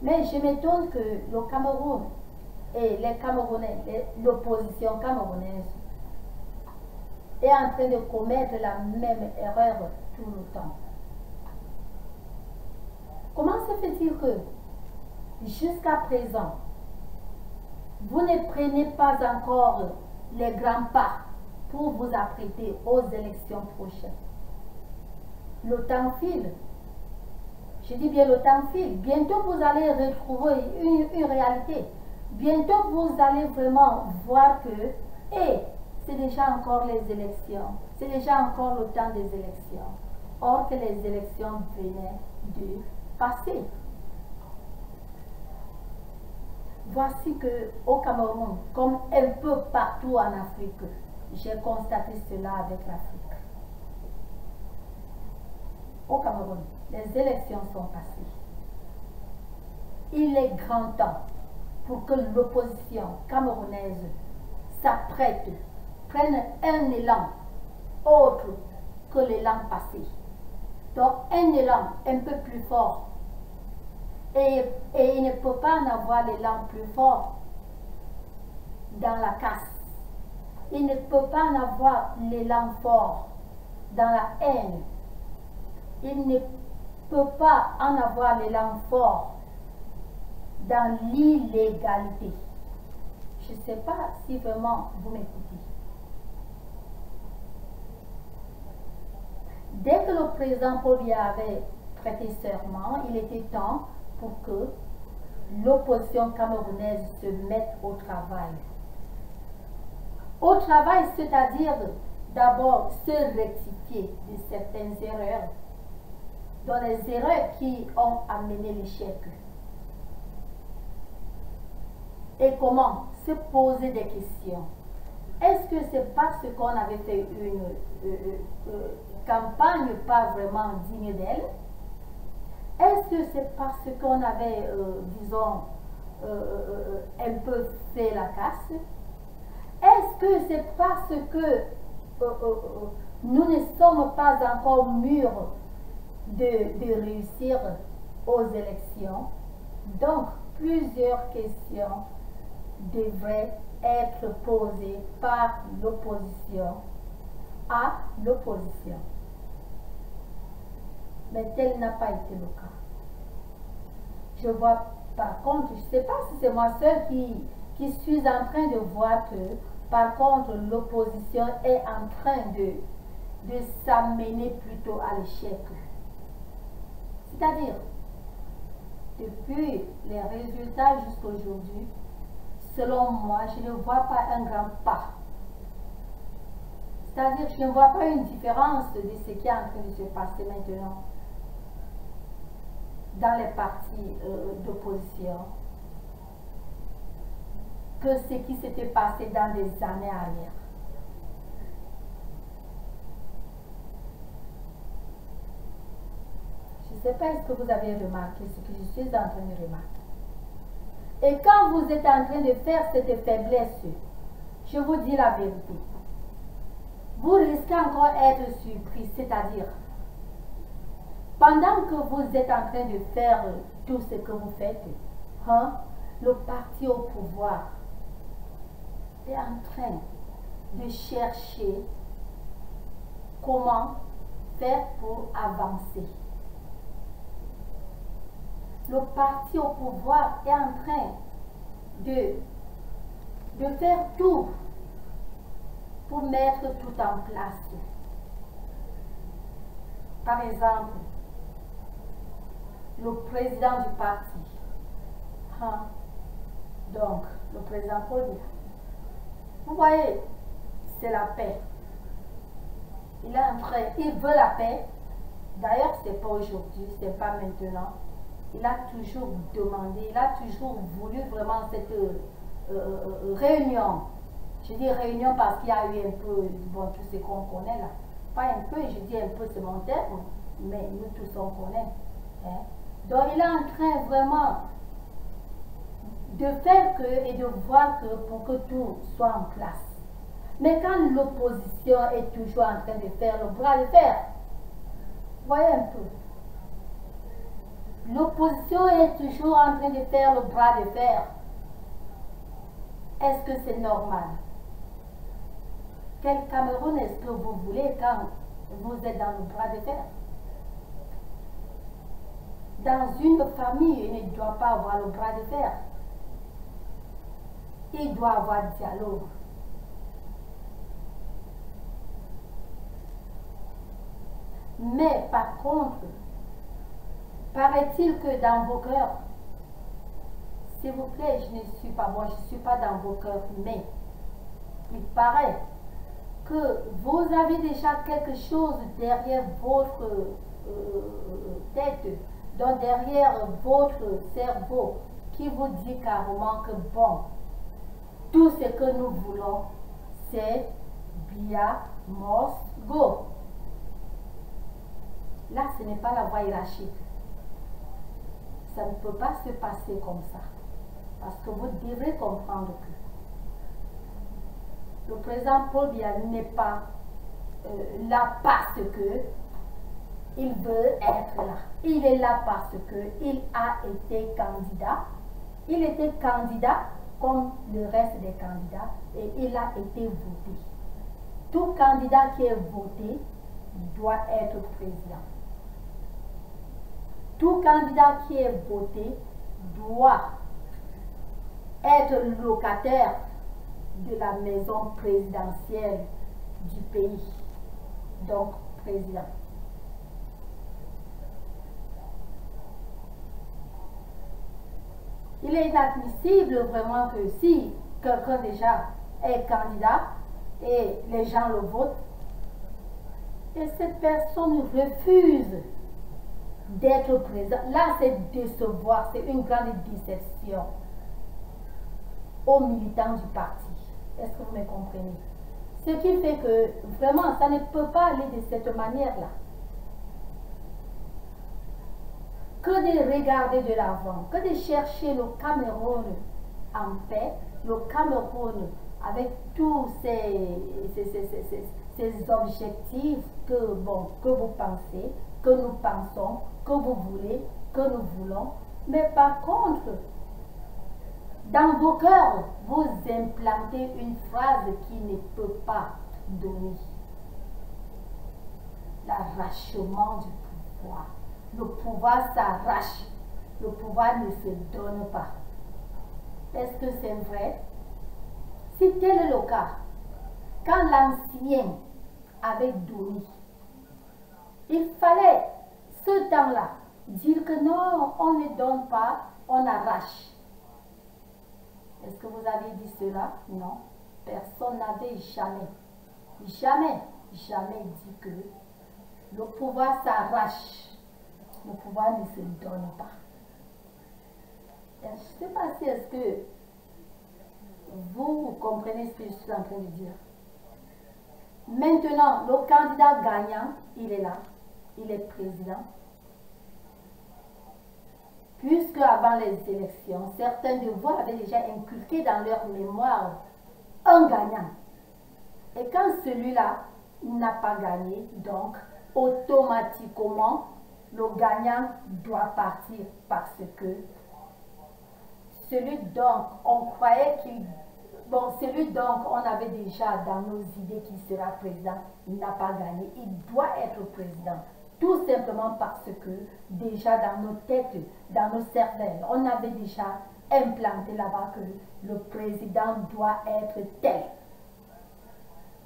Mais je m'étonne que le Cameroun et les Camerounais, l'opposition camerounaise, est en train de commettre la même erreur tout le temps. Comment se fait-il que, jusqu'à présent, vous ne prenez pas encore les grands pas pour vous apprêter aux élections prochaines? Le temps file. Je dis bien le temps file. Bientôt vous allez retrouver une réalité. Bientôt vous allez vraiment voir que, c'est déjà encore les élections. C'est déjà encore le temps des élections. Or que les élections venaient de passer. Voici que au Cameroun, comme un peu partout en Afrique, j'ai constaté cela avec l'Afrique. Au Cameroun, les élections sont passées. Il est grand temps pour que l'opposition camerounaise s'apprête, prenne un élan autre que l'élan passé. Donc un élan un peu plus fort. Et il ne peut pas en avoir l'élan plus fort dans la casse. Il ne peut pas en avoir l'élan fort dans la haine. Il ne peut pas en avoir l'élan fort dans l'illégalité. Je ne sais pas si vraiment vous m'écoutez. Dès que le président Paul Biya avait prêté serment, il était temps pour que l'opposition camerounaise se mette au travail. Au travail, c'est-à-dire d'abord se rectifier de certaines erreurs, dans les erreurs qui ont amené l'échec. Et comment? Se poser des questions. Est-ce que c'est parce qu'on avait fait une campagne pas vraiment digne d'elle? Est-ce que c'est parce qu'on avait, disons, un peu fait la casse? Est-ce que c'est parce que nous ne sommes pas encore mûrs de réussir aux élections? Donc, plusieurs questions devraient être posées par l'opposition à l'opposition. Mais tel n'a pas été le cas. Je vois, par contre, je ne sais pas si c'est moi seul qui suis en train de voir que, par contre, l'opposition est en train de s'amener plutôt à l'échec. C'est-à-dire, depuis les résultats jusqu'à aujourd'hui, selon moi, je ne vois pas un grand pas. C'est-à-dire, je ne vois pas une différence de ce qui est en train de se passer maintenant dans les partis d'opposition que ce qui s'était passé dans des années arrière. Je ne sais pas est-ce que vous avez remarqué ce que je suis en train de remarquer. Et quand vous êtes en train de faire cette faiblesse, je vous dis la vérité, vous risquez encore d'être surpris, c'est-à-dire, pendant que vous êtes en train de faire tout ce que vous faites, le parti au pouvoir est en train de chercher comment faire pour avancer. Le parti au pouvoir est en train de faire tout pour mettre tout en place. Par exemple, le président du parti, donc le président Paul Biya, vous voyez, c'est la paix. Il est en train, il veut la paix. D'ailleurs, ce n'est pas aujourd'hui, ce n'est pas maintenant. Il a toujours demandé, il a toujours voulu vraiment cette réunion. Je dis réunion parce qu'il y a eu un peu, bon, tout ce qu'on connaît là. Pas un peu, je dis un peu, c'est mon terme, mais nous tous on connaît. Donc il est en train vraiment de faire que et de voir que pour que tout soit en place. Mais quand l'opposition est toujours en train de faire le bras de fer, voyez un peu. L'opposition est toujours en train de faire le bras de fer. Est-ce que c'est normal? Quel Cameroun est-ce que vous voulez quand vous êtes dans le bras de fer? Dans une famille, il ne doit pas avoir le bras de fer. Il doit avoir dialogue. Mais par contre, paraît-il que dans vos cœurs, s'il vous plaît, je ne suis pas, moi je ne suis pas dans vos cœurs, mais il paraît que vous avez déjà quelque chose derrière votre tête, donc derrière votre cerveau, qui vous dit carrément que bon, tout ce que nous voulons, c'est Biamos Go. Là, ce n'est pas la voie hiérarchique. Ça ne peut pas se passer comme ça. Parce que vous devrez comprendre que le président Paul Biya n'est pas là parce que il veut être là. Il est là parce qu'il a été candidat. Il était candidat comme le reste des candidats et il a été voté. Tout candidat qui est voté doit être président. Tout candidat qui est voté doit être locataire de la maison présidentielle du pays, donc président. Il est inadmissible vraiment que si quelqu'un déjà est candidat et les gens le votent, et cette personne refuse d'être président, là c'est décevoir, c'est une grande déception aux militants du parti. Est-ce que vous me comprenez? Ce qui fait que vraiment ça ne peut pas aller de cette manière-là. Que de regarder de l'avant, que de chercher le Cameroun en paix, le Cameroun avec tous ces objectifs que, bon, que vous pensez, que nous pensons, que vous voulez, que nous voulons. Mais par contre, dans vos cœurs, vous implantez une phrase qui ne peut pas donner l'arrachement du pouvoir. Le pouvoir s'arrache, le pouvoir ne se donne pas. Est-ce que c'est vrai? Si tel est le cas, quand l'ancien avait donné, il fallait ce temps-là dire que non, on ne donne pas, on arrache. Est-ce que vous avez dit cela? Non. Personne n'avait jamais dit que le pouvoir s'arrache. Le pouvoir ne se donne pas. Je ne sais pas si est-ce que vous comprenez ce que je suis en train de dire. Maintenant, le candidat gagnant, il est là. Il est président. Puisque avant les élections, certains de vous avaient déjà inculqué dans leur mémoire un gagnant. Et quand celui-là n'a pas gagné, donc automatiquement, le gagnant doit partir parce que celui dont on croyait qu'il... Bon, celui dont on avait déjà dans nos idées qu'il sera président, il n'a pas gagné. Il doit être président. Tout simplement parce que déjà dans nos têtes, dans nos cervelles, on avait déjà implanté là-bas que le président doit être tel.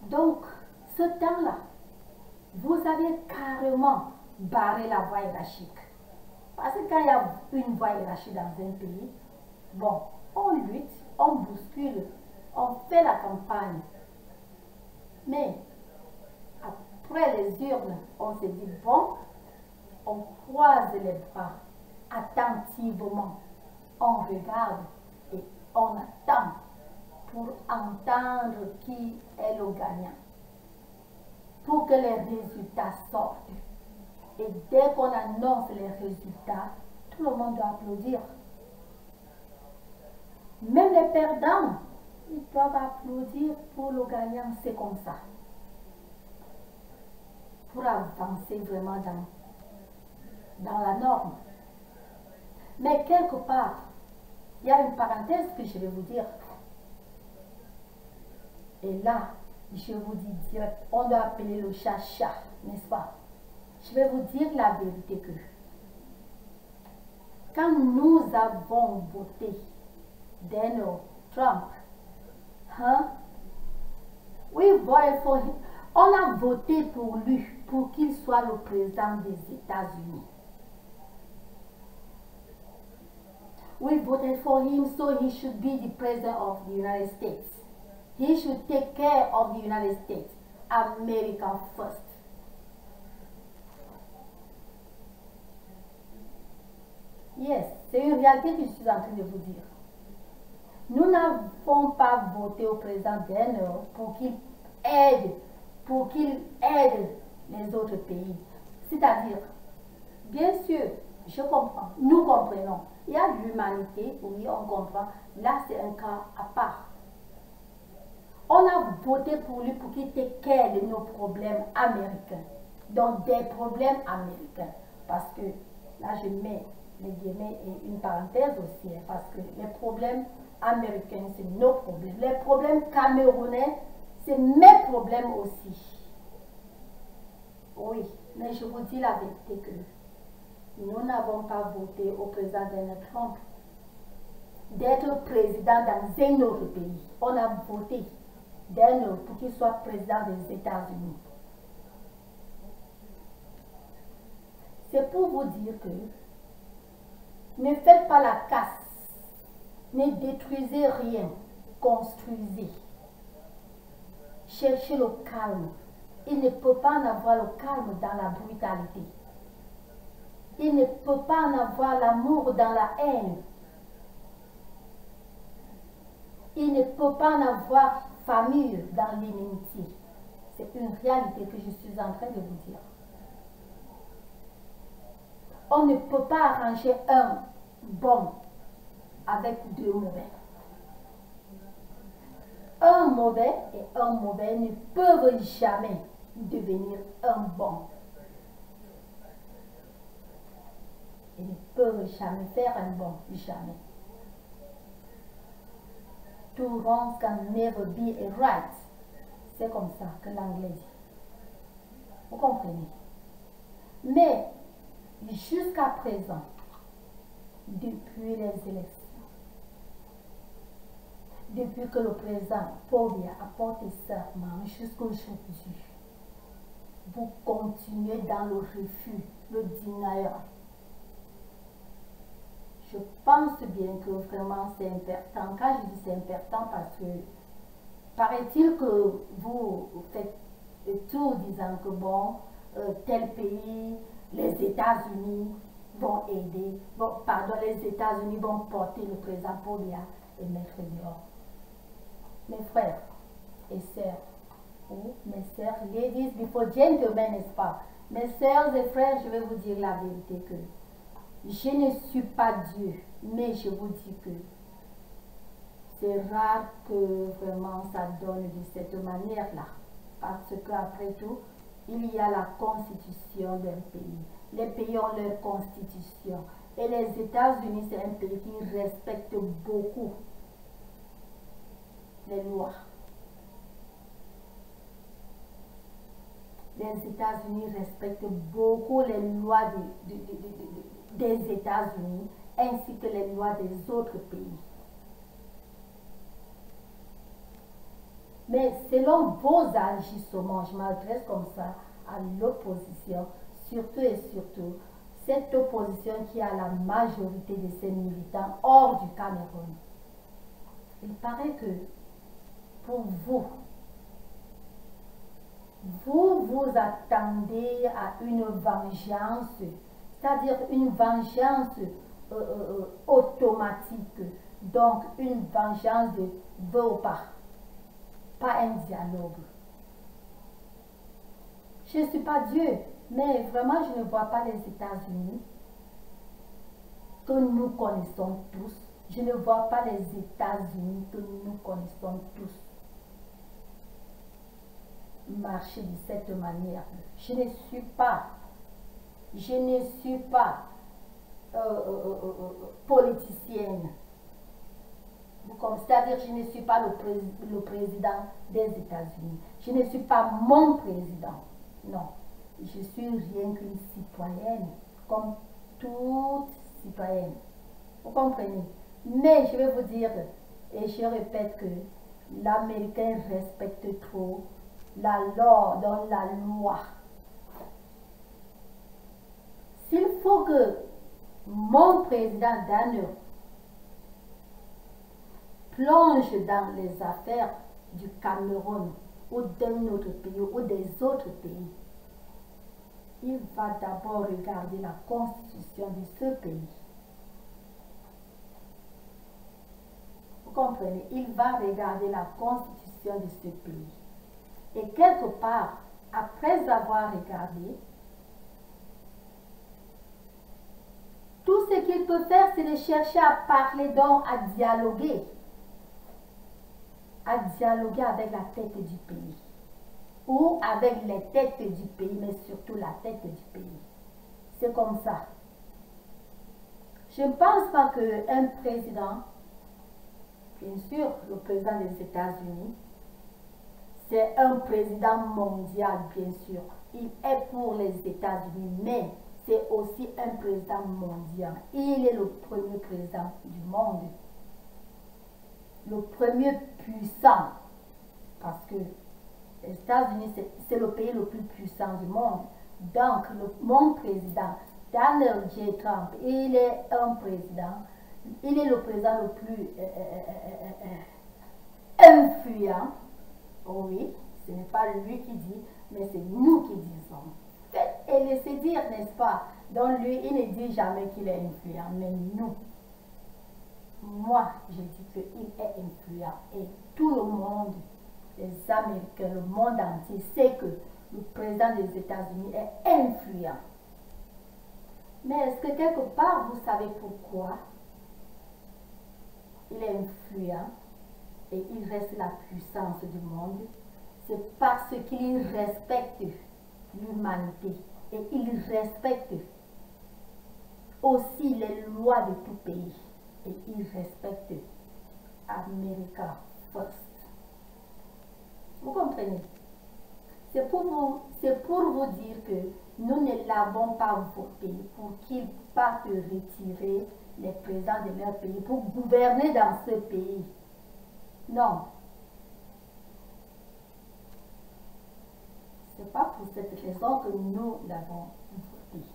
Donc, ce temps-là, vous avez carrément barré la voie hiérarchique. Parce que quand il y a une voie hiérarchique dans un pays, bon, on lutte, on bouscule, on fait la campagne. Mais après les urnes, on se dit, bon, on croise les bras attentivement, on regarde et on attend pour entendre qui est le gagnant. Pour que les résultats sortent. Et dès qu'on annonce les résultats, tout le monde doit applaudir. Même les perdants, ils doivent applaudir pour le gagnant, c'est comme ça. Pour avancer vraiment dans la norme. Mais quelque part, il y a une parenthèse que je vais vous dire. Et là, je vous dis direct, on doit appeler le chat chat, n'est-ce pas? Je vais vous dire la vérité que quand nous avons voté Donald Trump, hein, we voted for him. On a voté pour lui, pour qu'il soit le président des États-Unis. We voted for him so he should be the president of the United States. He should take care of the United States. America first. Yes, c'est une réalité que je suis en train de vous dire. Nous n'avons pas voté au président Donald pour qu'il aide les autres pays. C'est-à-dire, bien sûr, je comprends, nous comprenons. Il y a l'humanité, oui, on comprend. Là, c'est un cas à part. On a voté pour lui pour qu'il take care de nos problèmes américains. Donc, des problèmes américains. Parce que, là, je mets les guillemets et une parenthèse aussi, parce que les problèmes américains, c'est nos problèmes. Les problèmes camerounais, c'est mes problèmes aussi. Oui, mais je vous dis la vérité que nous n'avons pas voté au président Donald Trump d'être président dans un autre pays. On a voté Donald pour qu'il soit président des États-Unis. C'est pour vous dire que ne faites pas la casse, ne détruisez rien, construisez. Cherchez le calme. Il ne peut pas en avoir le calme dans la brutalité. Il ne peut pas en avoir l'amour dans la haine. Il ne peut pas en avoir famille dans l'inimitié. C'est une réalité que je suis en train de vous dire. On ne peut pas arranger un bon avec deux mauvais. Un mauvais et un mauvais ne peuvent jamais devenir un bon. Ils ne peuvent jamais faire un bon, jamais. Two wrongs can never be a right. C'est comme ça que l'anglais dit. Vous comprenez? Mais jusqu'à présent, depuis les élections, depuis que le président Paul Biya a porté serment jusqu'aujourd'hui, vous continuez dans le refus, le denial. Je pense bien que vraiment c'est important. Quand je dis c'est important, parce que paraît-il que vous faites tout disant que bon, tel pays, les États-Unis vont aider, les États-Unis vont porter le président Paul Biya et mettre dehors. Mes frères et sœurs, ou mes sœurs, ladies before gentlemen, n'est-ce pas? Mes sœurs et frères, je vais vous dire la vérité que je ne suis pas Dieu, mais je vous dis que c'est rare que vraiment ça donne de cette manière-là. Parce qu'après tout, il y a la constitution d'un pays. Les pays ont leur constitution. Et les États-Unis, c'est un pays qui respecte beaucoup les lois. Les États-Unis respectent beaucoup les lois des États-Unis ainsi que les lois des autres pays. Mais selon vos agissements, je m'adresse comme ça à l'opposition, surtout et surtout, cette opposition qui a la majorité de ses militants hors du Cameroun. Il paraît que pour vous, vous attendez à une vengeance, c'est-à-dire une vengeance automatique, donc une vengeance de veut ou pas un dialogue. Je ne suis pas Dieu, mais vraiment je ne vois pas les États-Unis que nous connaissons tous. Je ne vois pas les États-Unis que nous connaissons tous marcher de cette manière. Je ne suis pas politicienne. C'est-à-dire, je ne suis pas le président des États-Unis. Je ne suis pas mon président. Non. Je suis rien qu'une citoyenne, comme toute citoyenne. Vous comprenez? Mais je vais vous dire, et je répète que l'Américain respecte trop la loi, dans la loi. S'il faut que mon président d'un plonge dans les affaires du Cameroun ou d'un autre pays ou des autres pays, il va d'abord regarder la constitution de ce pays. Vous comprenez? Il va regarder la constitution de ce pays. Et quelque part, après avoir regardé, tout ce qu'il peut faire, c'est de chercher à parler, donc à dialoguer avec la tête du pays. Ou avec les têtes du pays, mais surtout la tête du pays. C'est comme ça. Je ne pense pas qu'un président, bien sûr, le président des États-Unis, c'est un président mondial, bien sûr. Il est pour les États-Unis, mais c'est aussi un président mondial. Il est le premier président du monde. Le premier puissant. Parce que les États-Unis, c'est le pays le plus puissant du monde. Donc, mon président, Donald J. Trump, il est un président. Il est le président le plus influent. Oui, ce n'est pas lui qui dit, mais c'est nous qui disons. Et laissez dire, n'est-ce pas? Donc lui, il ne dit jamais qu'il est influent, mais nous. Moi, je dis qu'il est influent. Et tout le monde, les Américains, le monde entier, sait que le président des États-Unis est influent. Mais est-ce que quelque part, vous savez pourquoi il est influent et il reste la puissance du monde? C'est parce qu'il respecte l'humanité et il respecte aussi les lois de tout pays et il respecte America First. Vous comprenez? C'est pour vous dire que nous ne l'avons pas voté pour qu'ils partent retirer les présidents de leur pays pour gouverner dans ce pays. Non. Ce n'est pas pour cette raison que nous l'avons voté.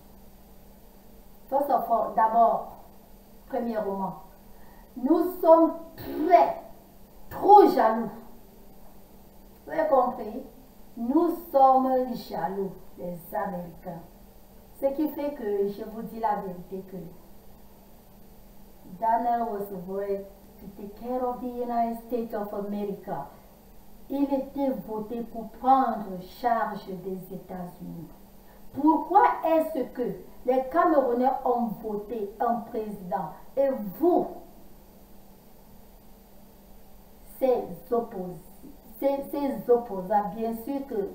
D'abord, premièrement, nous sommes trop jaloux. Vous avez compris? Nous sommes jaloux, les Américains. Ce qui fait que, je vous dis la vérité, que Donald was voted to take care of the United States of America. Il était voté pour prendre charge des États-Unis. Pourquoi est-ce que les Camerounais ont voté un président et vous, ces opposants, bien sûr que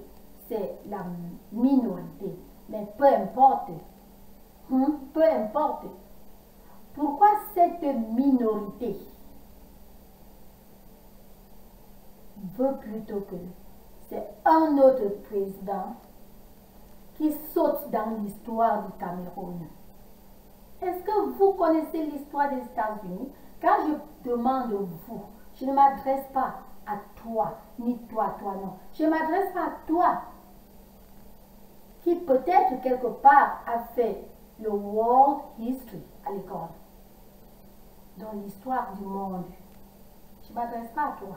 c'est la minorité, mais peu importe, peu importe. Pourquoi cette minorité veut plutôt que c'est un autre président qui saute dans l'histoire du Cameroun? Est-ce que vous connaissez l'histoire des États-Unis? Quand je demande vous, je ne m'adresse pas à toi, ni toi, non. Je ne m'adresse pas à toi qui peut-être quelque part a fait le World History à l'école, dans l'histoire du monde. Je ne m'adresse pas à toi.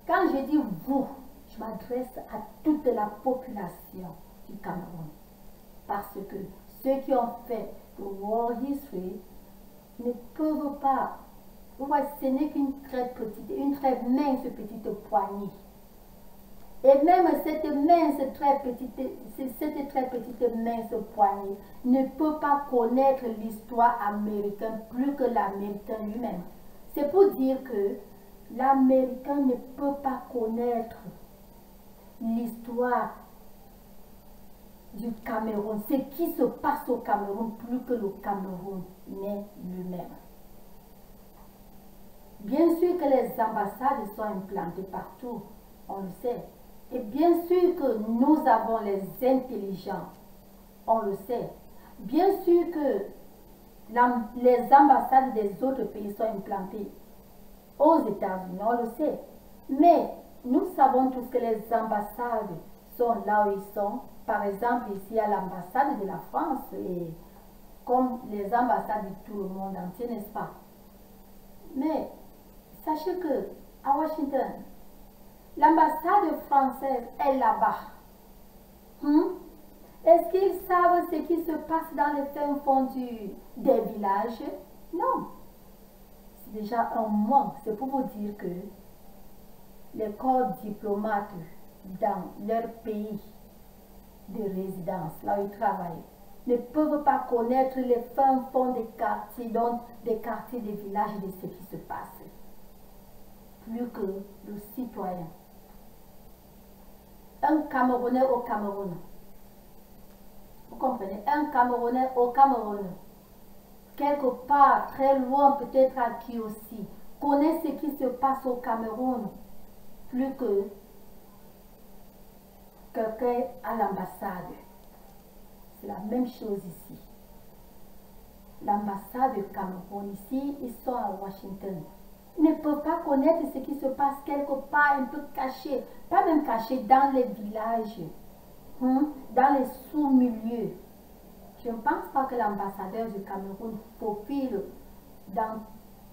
Quand je dis vous, je m'adresse à toute la population du Cameroun. Parce que ceux qui ont fait le World History ne peuvent pas. Vous voyez, ce n'est qu'une très petite, une très mince petite poignée. Et même cette très petite mince poignée ne peut pas connaître l'histoire américaine plus que l'Américain lui-même. C'est pour dire que l'Américain ne peut pas connaître l'histoire du Cameroun, ce qui se passe au Cameroun plus que le Cameroun n'est lui-même. Bien sûr que les ambassades sont implantées partout, on le sait. Et bien sûr que nous avons les intelligents, on le sait. Bien sûr que les ambassades des autres pays sont implantées aux États-Unis, on le sait. Mais nous savons tous que les ambassades sont là où ils sont. Par exemple, ici à l'ambassade de la France, et comme les ambassades de tout le monde entier, n'est-ce pas? Mais sachez que à Washington, l'ambassade française est là-bas. Est-ce qu'ils savent ce qui se passe dans les fins fonds des villages? Non. C'est déjà un manque. C'est pour vous dire que les corps diplomates dans leur pays de résidence, là où ils travaillent, ne peuvent pas connaître les fins fonds des quartiers, donc des quartiers, des villages, de ce qui se passe. Plus que le citoyen. Un Camerounais au Cameroun. Vous comprenez? Un Camerounais au Cameroun. Quelque part, très loin, peut-être à qui aussi, connaît ce qui se passe au Cameroun. Plus que quelqu'un à l'ambassade. C'est la même chose ici. L'ambassade du Cameroun, ici, ils sont à Washington. Ils ne peuvent pas connaître ce qui se passe quelque part, un peu caché, pas même caché, dans les villages, dans les sous-milieux. Je ne pense pas que l'ambassadeur du Cameroun faufile dans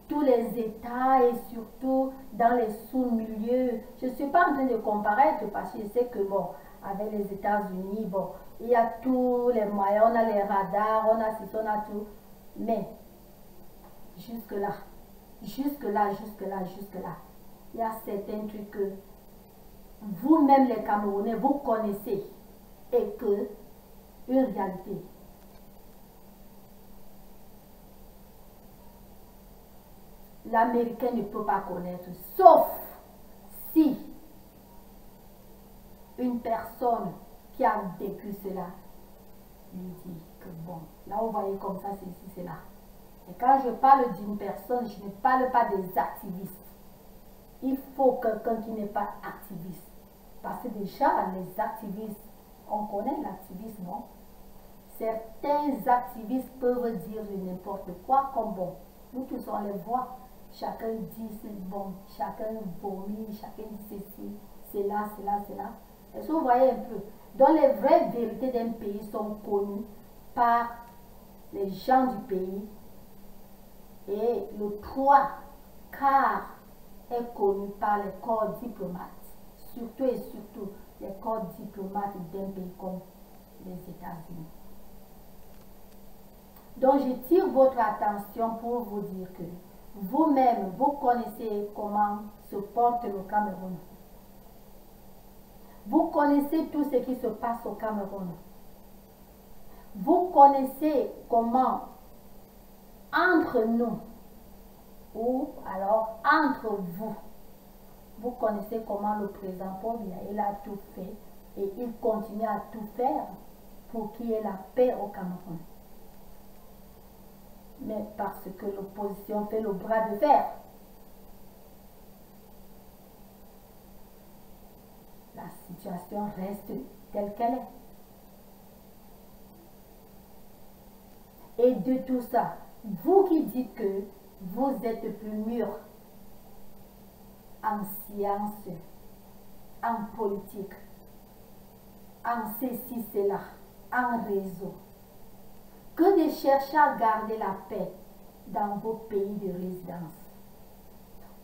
tous les États et surtout dans les sous-milieux. Je ne suis pas en train de comparaître parce que je sais que, bon, avec les États-Unis, bon, il y a tous les moyens, on a les radars, on a ceci, on a tout. Mais, jusque-là, jusque-là, il y a certains trucs que vous-même les Camerounais, vous connaissez et que une réalité. L'Américain ne peut pas connaître, sauf si une personne qui a vécu cela lui dit que bon, là vous voyez comme ça, c'est ici, c'est là. Et quand je parle d'une personne, je ne parle pas des activistes. Il faut quelqu'un qui n'est pas activiste. Parce que déjà, les activistes, on connaît l'activisme, non? Certains activistes peuvent dire n'importe quoi, comme bon, nous tous on les voit. Chacun dit c'est bon, chacun vomit, chacun dit ceci, c'est là, c'est là, c'est là. Est-ce que vous voyez un peu? Donc les vraies vérités d'un pays sont connues par les gens du pays et le 3/4 est connu par les corps diplomates, surtout et surtout les corps diplomates d'un pays comme les États-Unis. Donc je tire votre attention pour vous dire que vous-même, vous connaissez comment se porte le Cameroun. Vous connaissez tout ce qui se passe au Cameroun. Vous connaissez comment, entre nous, ou alors entre vous, vous connaissez comment le président Paul Biya, il a tout fait et il continue à tout faire pour qu'il y ait la paix au Cameroun. Mais parce que l'opposition fait le bras de fer, la situation reste telle qu'elle est. Et de tout ça, vous qui dites que vous êtes plus mûr en science, en politique, en ceci, cela, en réseau, que de chercher à garder la paix dans vos pays de résidence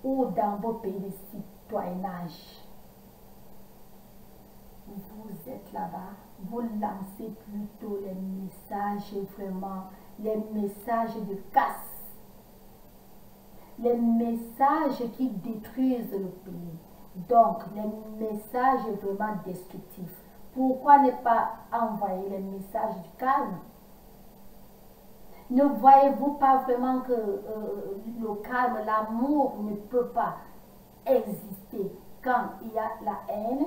ou dans vos pays de citoyennage. Vous êtes là-bas, vous lancez plutôt les messages vraiment, les messages de casse, les messages qui détruisent le pays. Donc, les messages vraiment destructifs. Pourquoi ne pas envoyer les messages du calme? Ne voyez-vous pas vraiment que le calme, l'amour ne peut pas exister quand il y a la haine?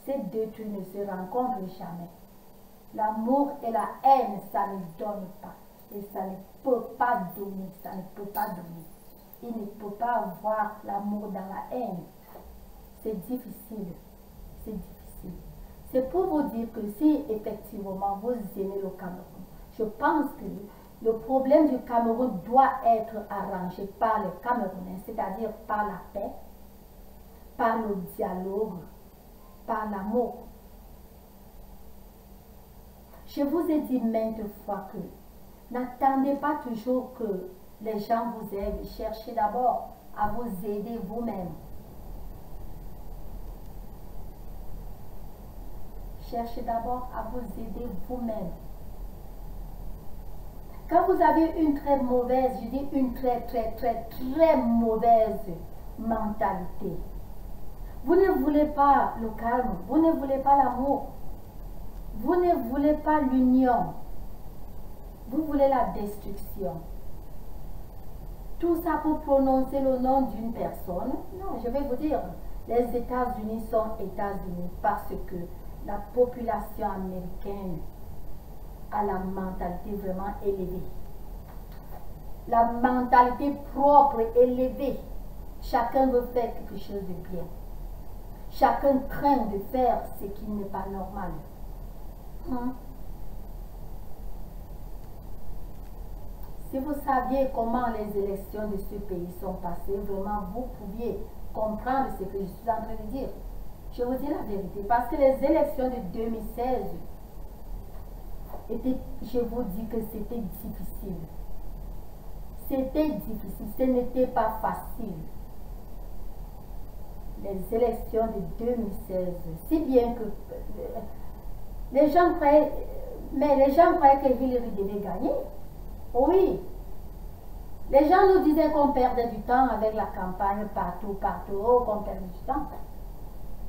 Ces deux trucs ne se rencontrent jamais. L'amour et la haine, ça ne donne pas. Et ça ne peut pas donner. Ça ne peut pas donner. Il ne peut pas avoir l'amour dans la haine. C'est difficile. C'est difficile. C'est pour vous dire que si effectivement vous aimez le Cameroun, je pense que le problème du Cameroun doit être arrangé par les Camerounais, c'est-à-dire par la paix, par le dialogue, par l'amour. Je vous ai dit maintes fois que n'attendez pas toujours que les gens vous aident. Cherchez d'abord à vous aider vous-même. Cherchez d'abord à vous aider vous-même. Quand vous avez une très mauvaise, je dis une très mauvaise mentalité, vous ne voulez pas le calme, vous ne voulez pas l'amour, vous ne voulez pas l'union, vous voulez la destruction. Tout ça pour prononcer le nom d'une personne. Non, je vais vous dire, les États-Unis sont États-Unis parce que la population américaine a la mentalité vraiment élevée. La mentalité propre, élevée. Chacun veut faire quelque chose de bien. Chacun craint de faire ce qui n'est pas normal. Si vous saviez comment les élections de ce pays sont passées, vraiment, vous pouviez comprendre ce que je suis en train de dire. Je vous dis la vérité, parce que les élections de 2016 étaient, je vous dis que c'était difficile. C'était difficile, ce n'était pas facile. Les élections de 2016, si bien que les gens croyaient, mais les gens croyaient que Hillary devait gagner. Oui. Les gens nous disaient qu'on perdait du temps avec la campagne partout, qu'on perdait du temps.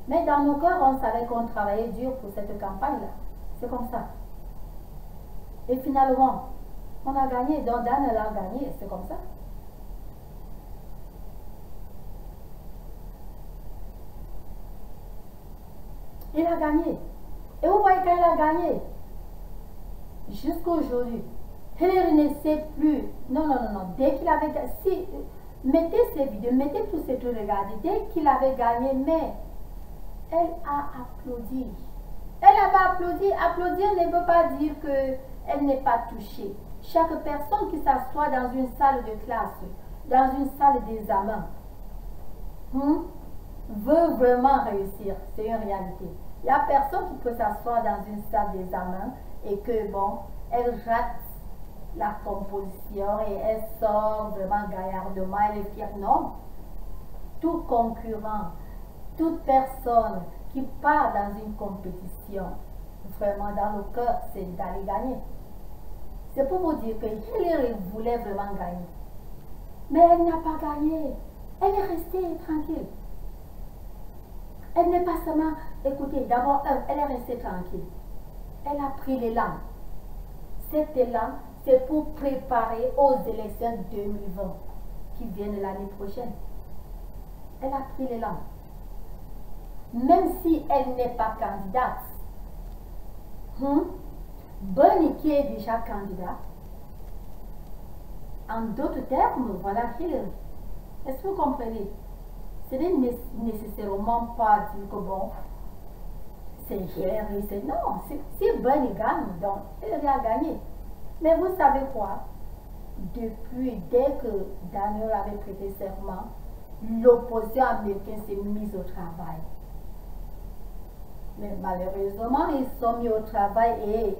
Mais dans nos cœurs, on savait qu'on travaillait dur pour cette campagne-là. C'est comme ça. Et finalement, on a gagné. Donc Daniel a gagné. C'est comme ça. Il a gagné. Et vous voyez quand il a gagné, jusqu'à aujourd'hui, Hillary ne sait plus. Non. Dès qu'il avait gagné, si, mettez ces vidéos, mettez tous ces trucs, regardez. Dès qu'il avait gagné, mais elle a applaudi. Elle avait applaudi. Applaudir ne veut pas dire qu'elle n'est pas touchée. Chaque personne qui s'assoit dans une salle de classe, dans une salle d'examen, veut vraiment réussir. C'est une réalité. Il n'y a personne qui peut s'asseoir dans une salle d'examen et que, bon, elle rate la composition et elle sort vraiment gaillardement, elle est fière. Non. Tout concurrent, toute personne qui part dans une compétition, vraiment dans le cœur, c'est d'aller gagner. C'est pour vous dire que Hillary voulait vraiment gagner. Mais elle n'a pas gagné. Elle est restée tranquille. Elle n'est pas seulement, écoutez, d'abord, elle est restée tranquille. Elle a pris l'élan. Cet élan, c'est pour préparer aux élections 2020 qui viennent l'année prochaine. Elle a pris l'élan. Même si elle n'est pas candidate, Bernie qui est déjà candidat, en d'autres termes, voilà Hillary. Est-ce que vous comprenez? Ce n'est nécessairement pas dire que bon, c'est Hillary, c'est non. Si Bernie gagne, donc Hillary a gagné. Mais vous savez quoi? Dès que Daniel avait prêté serment, l'opposition américaine s'est mise au travail. Mais malheureusement, ils sont mis au travail et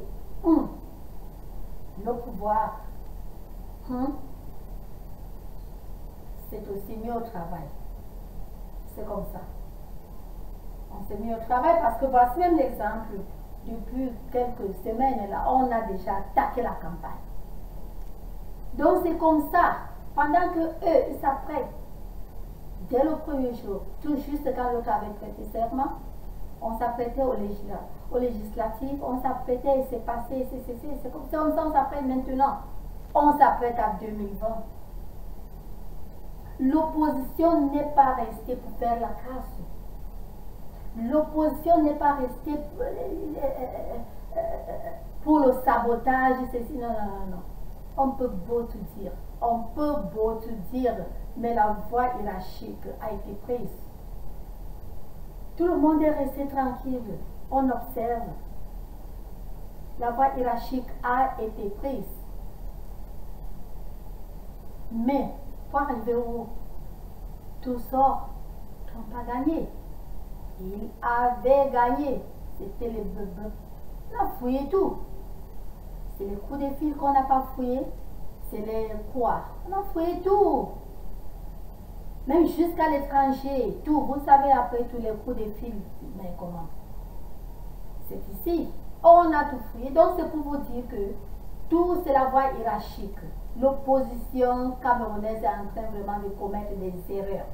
le pouvoir s'est aussi mis au travail. C'est comme ça. On s'est mis au travail parce que voici même l'exemple. Depuis quelques semaines, là, on a déjà attaqué la campagne. Donc c'est comme ça. Pendant que eux, ils s'apprêtent, dès le premier jour, tout juste quand l'autre avait prêté serment, on s'apprêtait aux législatives, on s'apprêtait, il s'est passé, c'est comme ça, on s'apprête maintenant. On s'apprête à 2020. L'opposition n'est pas restée pour faire la casse. L'opposition n'est pas restée pour le sabotage, ceci, non, non, non, non. On peut beau tout dire, mais la voie hiérarchique a été prise. Tout le monde est resté tranquille, on observe. La voie hiérarchique a été prise. Mais, pour arriver où tout sort, Trump a gagné. Il avait gagné. C'était les bebeux. On a fouillé tout. C'est les coups de fil qu'on n'a pas fouillé. C'est les quoi. On a fouillé tout. Même jusqu'à l'étranger. Tout. Vous savez après tous les coups de fil. Mais comment? C'est ici. On a tout fouillé. Donc c'est pour vous dire que tout c'est la voie hiérarchique. L'opposition camerounaise est en train vraiment de commettre des erreurs.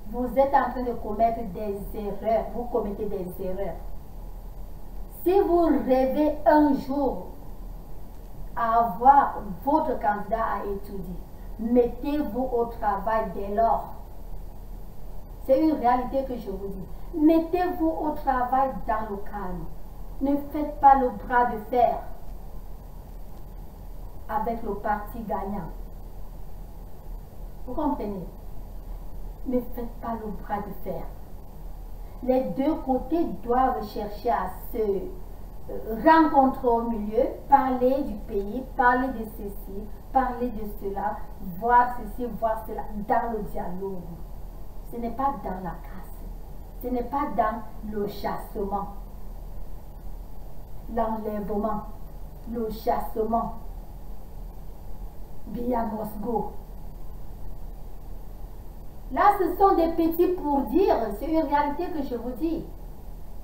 Vous êtes en train de commettre des erreurs. Vous commettez des erreurs. Si vous rêvez un jour à avoir votre candidat à étudier, mettez-vous au travail dès lors. C'est une réalité que je vous dis. Mettez-vous au travail dans le calme. Ne faites pas le bras de fer avec le parti gagnant. Vous comprenez? Ne faites pas le bras de fer. Les deux côtés doivent chercher à se rencontrer au milieu, parler du pays, parler de ceci, parler de cela, voir ceci, voir cela, dans le dialogue. Ce n'est pas dans la casse, ce n'est pas dans le chassement, l'enlèvement, le chassement. Bia Mosgo. Là, ce sont des petits pour dire, c'est une réalité que je vous dis.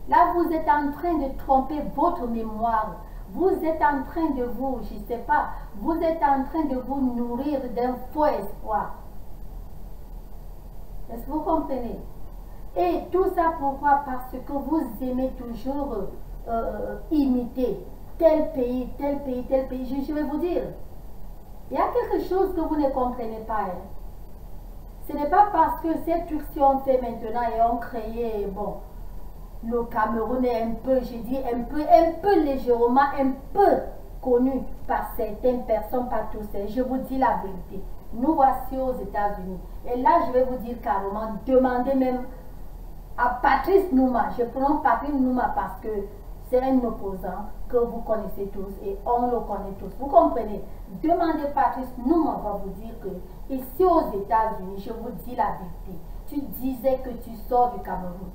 Là, vous êtes en train de tromper votre mémoire. Vous êtes en train de vous, je ne sais pas, vous êtes en train de vous nourrir d'un faux espoir. Est-ce que vous comprenez? Et tout ça pourquoi? Parce que vous aimez toujours imiter tel pays, tel pays, tel pays. Je vais vous dire, il y a quelque chose que vous ne comprenez pas. Hein. Ce n'est pas parce que cette truc si on fait maintenant et on crée, bon, le Cameroun est un peu, je dis un peu légèrement, un peu connu par certaines personnes, pas tous. Je vous dis la vérité. Nous voici aux États-Unis. Et là, je vais vous dire carrément, demandez même à Patrice Nouma. Je prends Patrice Nouma parce que c'est un opposant que vous connaissez tous et on le connaît tous. Vous comprenez? Demandez Patrice Nouma va vous dire que ici aux États-Unis, je vous dis la vérité. Tu disais que tu sors du Cameroun.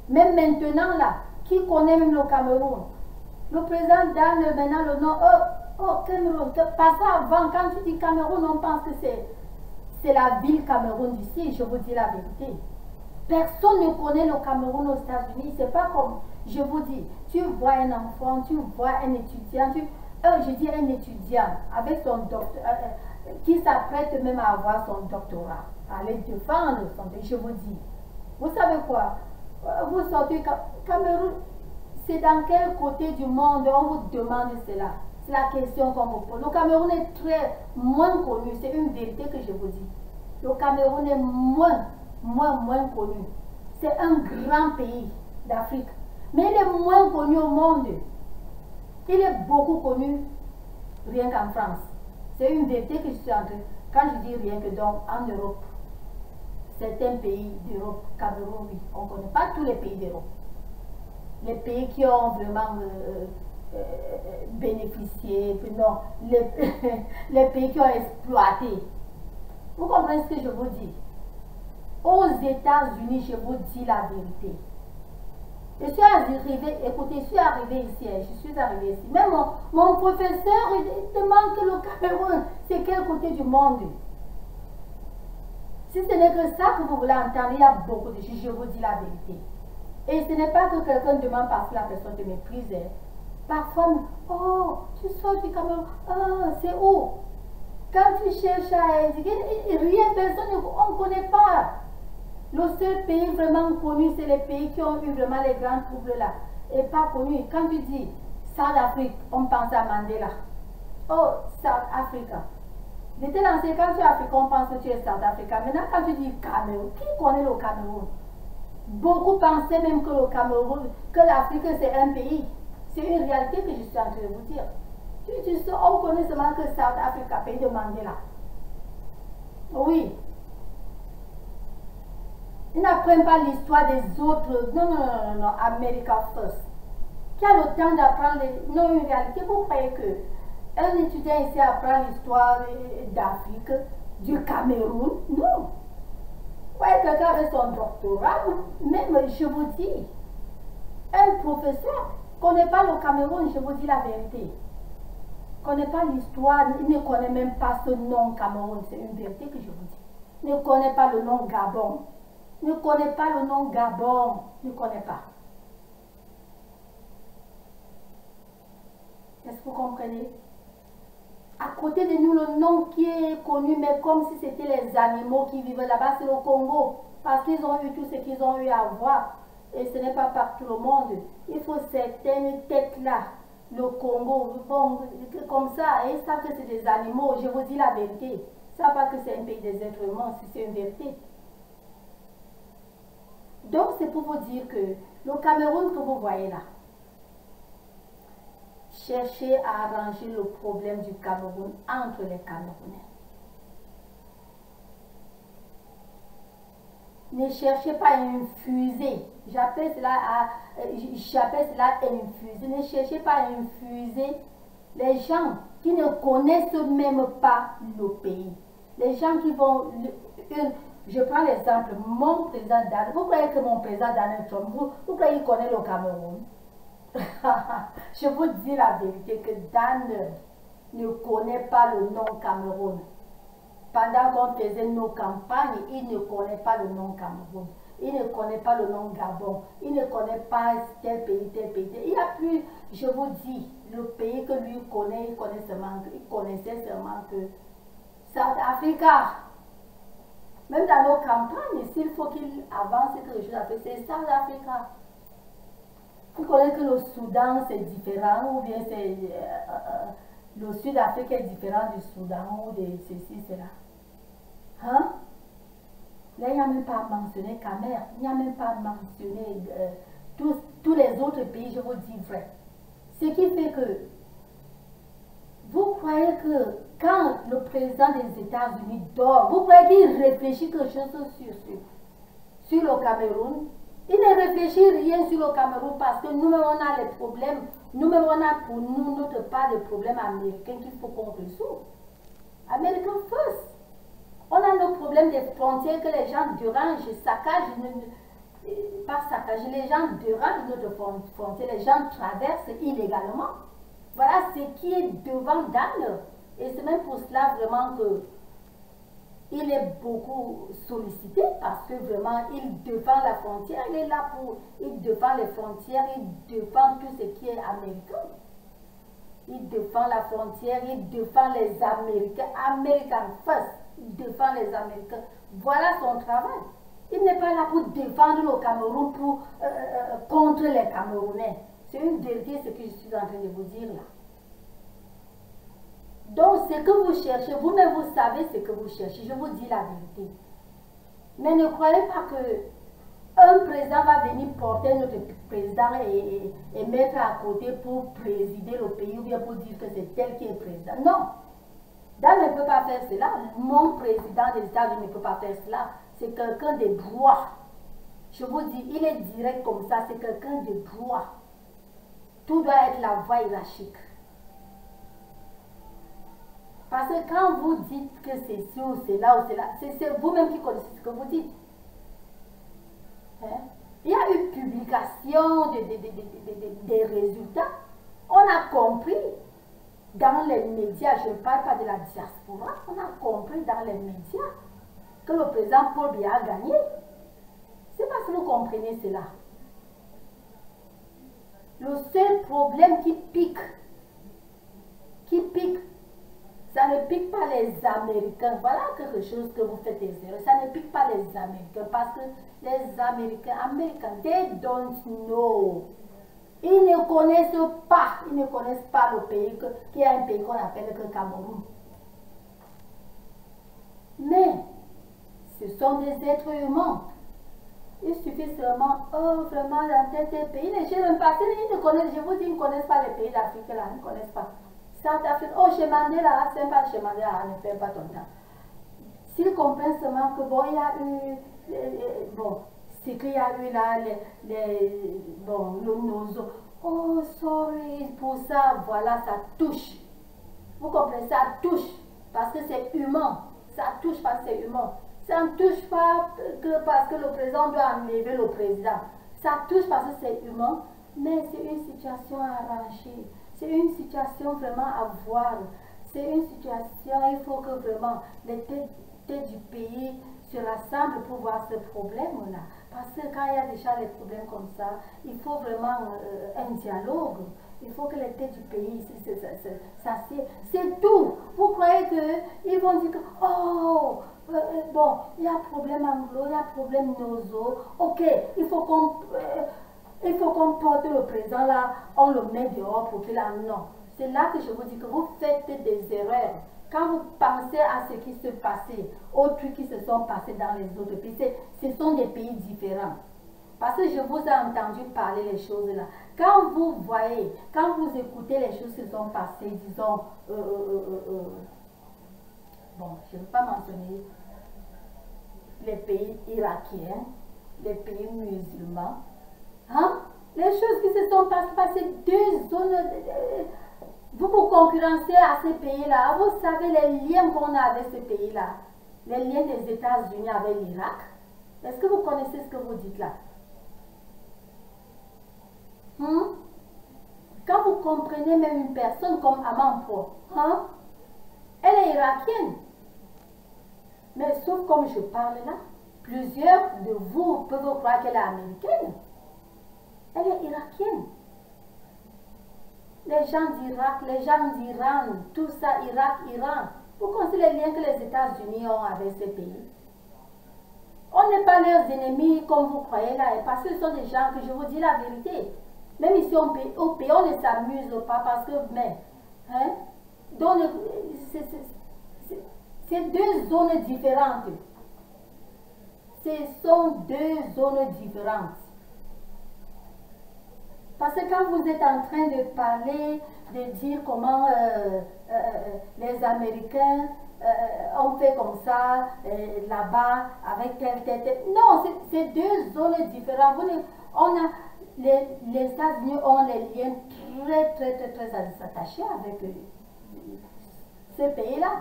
Même maintenant là, qui connaît même le Cameroun? Le président donne maintenant le nom, Cameroun. Parce qu'avant, quand tu dis Cameroun, on pense que c'est la ville Cameroun d'ici. Je vous dis la vérité. Personne ne connaît le Cameroun aux États-Unis. C'est pas comme, je vous dis, tu vois un enfant, tu vois un étudiant, je dis un étudiant avec son doctorat, qui s'apprête même à avoir son doctorat, à aller défendre son doctorat. Je vous dis, vous savez quoi? Vous sortez Cameroun, c'est dans quel côté du monde on vous demande cela? C'est la question qu'on vous pose. Le Cameroun est très moins connu, c'est une vérité que je vous dis. Le Cameroun est moins connu. C'est un grand pays d'Afrique, mais il est moins connu au monde. Il est beaucoup connu rien qu'en France. C'est une vérité que je suis en train. Quand je dis rien que donc en Europe, certains pays d'Europe, Cameroun, oui, on ne connaît pas tous les pays d'Europe. Les pays qui ont vraiment bénéficié, non, les pays qui ont exploité. Vous comprenez ce que je vous dis? Aux États-Unis, je vous dis la vérité. Je suis arrivé, écoutez, je suis arrivé ici, Même mon professeur, il demande que le Cameroun, c'est quel côté du monde? Si ce n'est que ça que vous voulez entendre, il y a beaucoup de choses, je vous dis la vérité. Et ce n'est pas que quelqu'un demande parce que la personne te méprise. Hein. Parfois, oh, tu sors du Cameroun, c'est où? Quand tu cherches à indiquer, rien, personne, on ne connaît pas. Le seul pays vraiment connu, c'est les pays qui ont eu vraiment les grands troubles là. Et pas connu. Quand tu dis South Afrique, on pense à Mandela. Oh, South Africa. J'étais lancé, quand tu es africain, on pense que tu es South Africa. Maintenant, quand tu dis Cameroun, qui connaît le Cameroun? Beaucoup pensaient même que le Cameroun, que l'Afrique c'est un pays. C'est une réalité que je suis en train de vous dire. On connaît seulement que South Africa, pays de Mandela. Oui. Ils n'apprennent pas l'histoire des autres. Non, non, non, non, non, America First. Qui a le temps d'apprendre non, une réalité. Vous croyez que un étudiant ici apprend l'histoire d'Afrique, du Cameroun? Non. Ouais, quelqu'un avec son doctorat, même je vous dis, un professeur ne connaît pas le Cameroun, je vous dis la vérité. Ne connaît pas l'histoire, il ne connaît même pas ce nom Cameroun, c'est une vérité que je vous dis. Il ne connaît pas le nom Gabon. Ne connaît pas le nom Gabon, ne connaît pas. Est-ce que vous comprenez? À côté de nous, le nom qui est connu, mais comme si c'était les animaux qui vivent là-bas, c'est le Congo. Parce qu'ils ont eu tout ce qu'ils ont eu à voir. Et ce n'est pas partout le monde. Il faut certaines têtes-là. Le Congo, bon, comme ça, et ils savent que c'est des animaux. Je vous dis la vérité. Ils ne savent pas que c'est un pays des êtres humains, si c'est une vérité. Donc, c'est pour vous dire que le Cameroun que vous voyez là, cherchez à arranger le problème du Cameroun entre les Camerounais. Ne cherchez pas à infuser. J'appelle cela infuser. Ne cherchez pas à infuser les gens qui ne connaissent même pas le pays. Les gens qui vont... Je prends l'exemple, mon président Dan. Vous croyez que mon président Donald Trump, vous croyez qu'il connaît le Cameroun? Je vous dis la vérité que Dan ne connaît pas le nom Cameroun. Pendant qu'on faisait nos campagnes, il ne connaît pas le nom Cameroun. Il ne connaît pas le nom Gabon. Il ne connaît pas tel pays, tel pays. Il n'y a plus, je vous dis, le pays que lui connaît, il connaissait seulement que South Africa. Même dans nos campagnes, s'il faut qu'il avance quelque chose à faire, c'est South Africa. Vous connaissez que le Soudan c'est différent, ou bien c'est le Sud-Afrique est différent du Soudan, ou de ceci, cela. Hein? Là, il n'y a même pas mentionné Camer, il n'y a même pas mentionné tous les autres pays, je vous dis vrai. Ce qui fait que vous croyez que quand le président des États-Unis dort, vous croyez qu'il réfléchit quelque chose sur le Cameroun? Il ne réfléchit rien sur le Cameroun parce que nous-mêmes on a les problèmes, nous-mêmes on a pour nous notre part de problèmes américains qu'il faut qu'on résout. American first. On a nos problèmes des frontières que les gens dérangent, saccagent, pas saccager, les gens dérangent notre frontière, les gens traversent illégalement. Voilà ce qui est devant Dan. Et c'est même pour cela vraiment que il est beaucoup sollicité parce que vraiment il défend la frontière, il est là pour, il défend les frontières, il défend tout ce qui est américain. Il défend la frontière, il défend les Américains, American first, il défend les Américains. Voilà son travail. Il n'est pas là pour défendre le Cameroun contre les Camerounais. C'est une vérité ce que je suis en train de vous dire là. Donc, ce que vous cherchez, vous-même vous savez ce que vous cherchez, je vous dis la vérité. Mais ne croyez pas que un président va venir porter notre président et mettre à côté pour présider le pays ou bien pour dire que c'est tel qui est président. Non. Dan ne peut pas faire cela. Mon président des États-Unis ne peut pas faire cela. C'est quelqu'un de droit. Je vous dis, il est direct comme ça, c'est quelqu'un de droit. Tout doit être la voie hiérarchique. Parce que quand vous dites que c'est ci ou c'est là ou c'est là, c'est vous-même qui connaissez ce que vous dites. Hein? Il y a eu publication des résultats. On a compris dans les médias, je ne parle pas de la diaspora, on a compris dans les médias que le président Paul Biya a gagné. C'est parce que vous comprenez cela. Le seul problème qui pique, ça ne pique pas les Américains. Voilà quelque chose que vous faites erreur. Ça ne pique pas les Américains parce que les Américains, they don't know. Ils ne connaissent pas le pays, qui est un pays qu'on appelle le Cameroun. Mais ce sont des êtres humains. Il suffit seulement, oh, vraiment, dans tel pays, les gens même pas, ils ne connaissent, je vous dis, ils ne connaissent pas les pays d'Afrique là, ils ne connaissent pas. South Afrique, oh, chez Mandela, c'est pas chez Mandela, ne perds pas ton temps. S'ils comprennent seulement que, bon, il y a eu, bon, c'est qu'il y a eu là, bon, le nozo, oh, sorry, pour ça, voilà, ça touche. Vous comprenez, ça touche, parce que c'est humain, ça touche parce que c'est humain. Ça ne touche pas que parce que le président doit enlever le président. Ça touche parce que c'est humain, mais c'est une situation à arranger. C'est une situation vraiment à voir. C'est une situation, il faut que vraiment les têtes du pays se rassemblent pour voir ce problème-là. Parce que quand il y a déjà des problèmes comme ça, il faut vraiment un dialogue. Il faut que les têtes du pays s'assiedent. C'est tout. Vous croyez qu'ils vont dire que, oh, bon, il y a problème anglo, il y a problème nozo. Ok, il faut qu'on porte le président là, on le met dehors pour qu'il en... Non. C'est là que je vous dis que vous faites des erreurs. Quand vous pensez à ce qui se passait, aux trucs qui se sont passés dans les autres pays, ce sont des pays différents. Parce que je vous ai entendu parler les choses là. Quand vous voyez, quand vous écoutez les choses qui se sont passées, disons, bon, je ne vais pas mentionner les pays irakiens, les pays musulmans, hein? Les choses qui se sont passées, deux zones, vous vous concurrencez à ces pays-là, vous savez les liens qu'on a avec ces pays-là, les liens des États-Unis avec l'Irak. Est-ce que vous connaissez ce que vous dites là? Quand vous comprenez même une personne comme Amanpo, hein? Elle est irakienne. Mais sauf comme je parle là, plusieurs de vous peuvent croire qu'elle est américaine. Elle est irakienne. Les gens d'Irak, les gens d'Iran, tout ça, Irak, Iran. Vous connaissez les liens que les États-Unis ont avec ces pays? On n'est pas leurs ennemis comme vous croyez là, parce que ce sont des gens que je vous dis la vérité. Même ici au pays, on ne s'amuse pas parce que, mais, hein, c'est deux zones différentes. Ce sont deux zones différentes. Parce que quand vous êtes en train de parler, de dire comment les Américains ont fait comme ça, là-bas, avec tel. Non, c'est deux zones différentes. Les États-Unis ont les liens très attachés avec ce pays-là.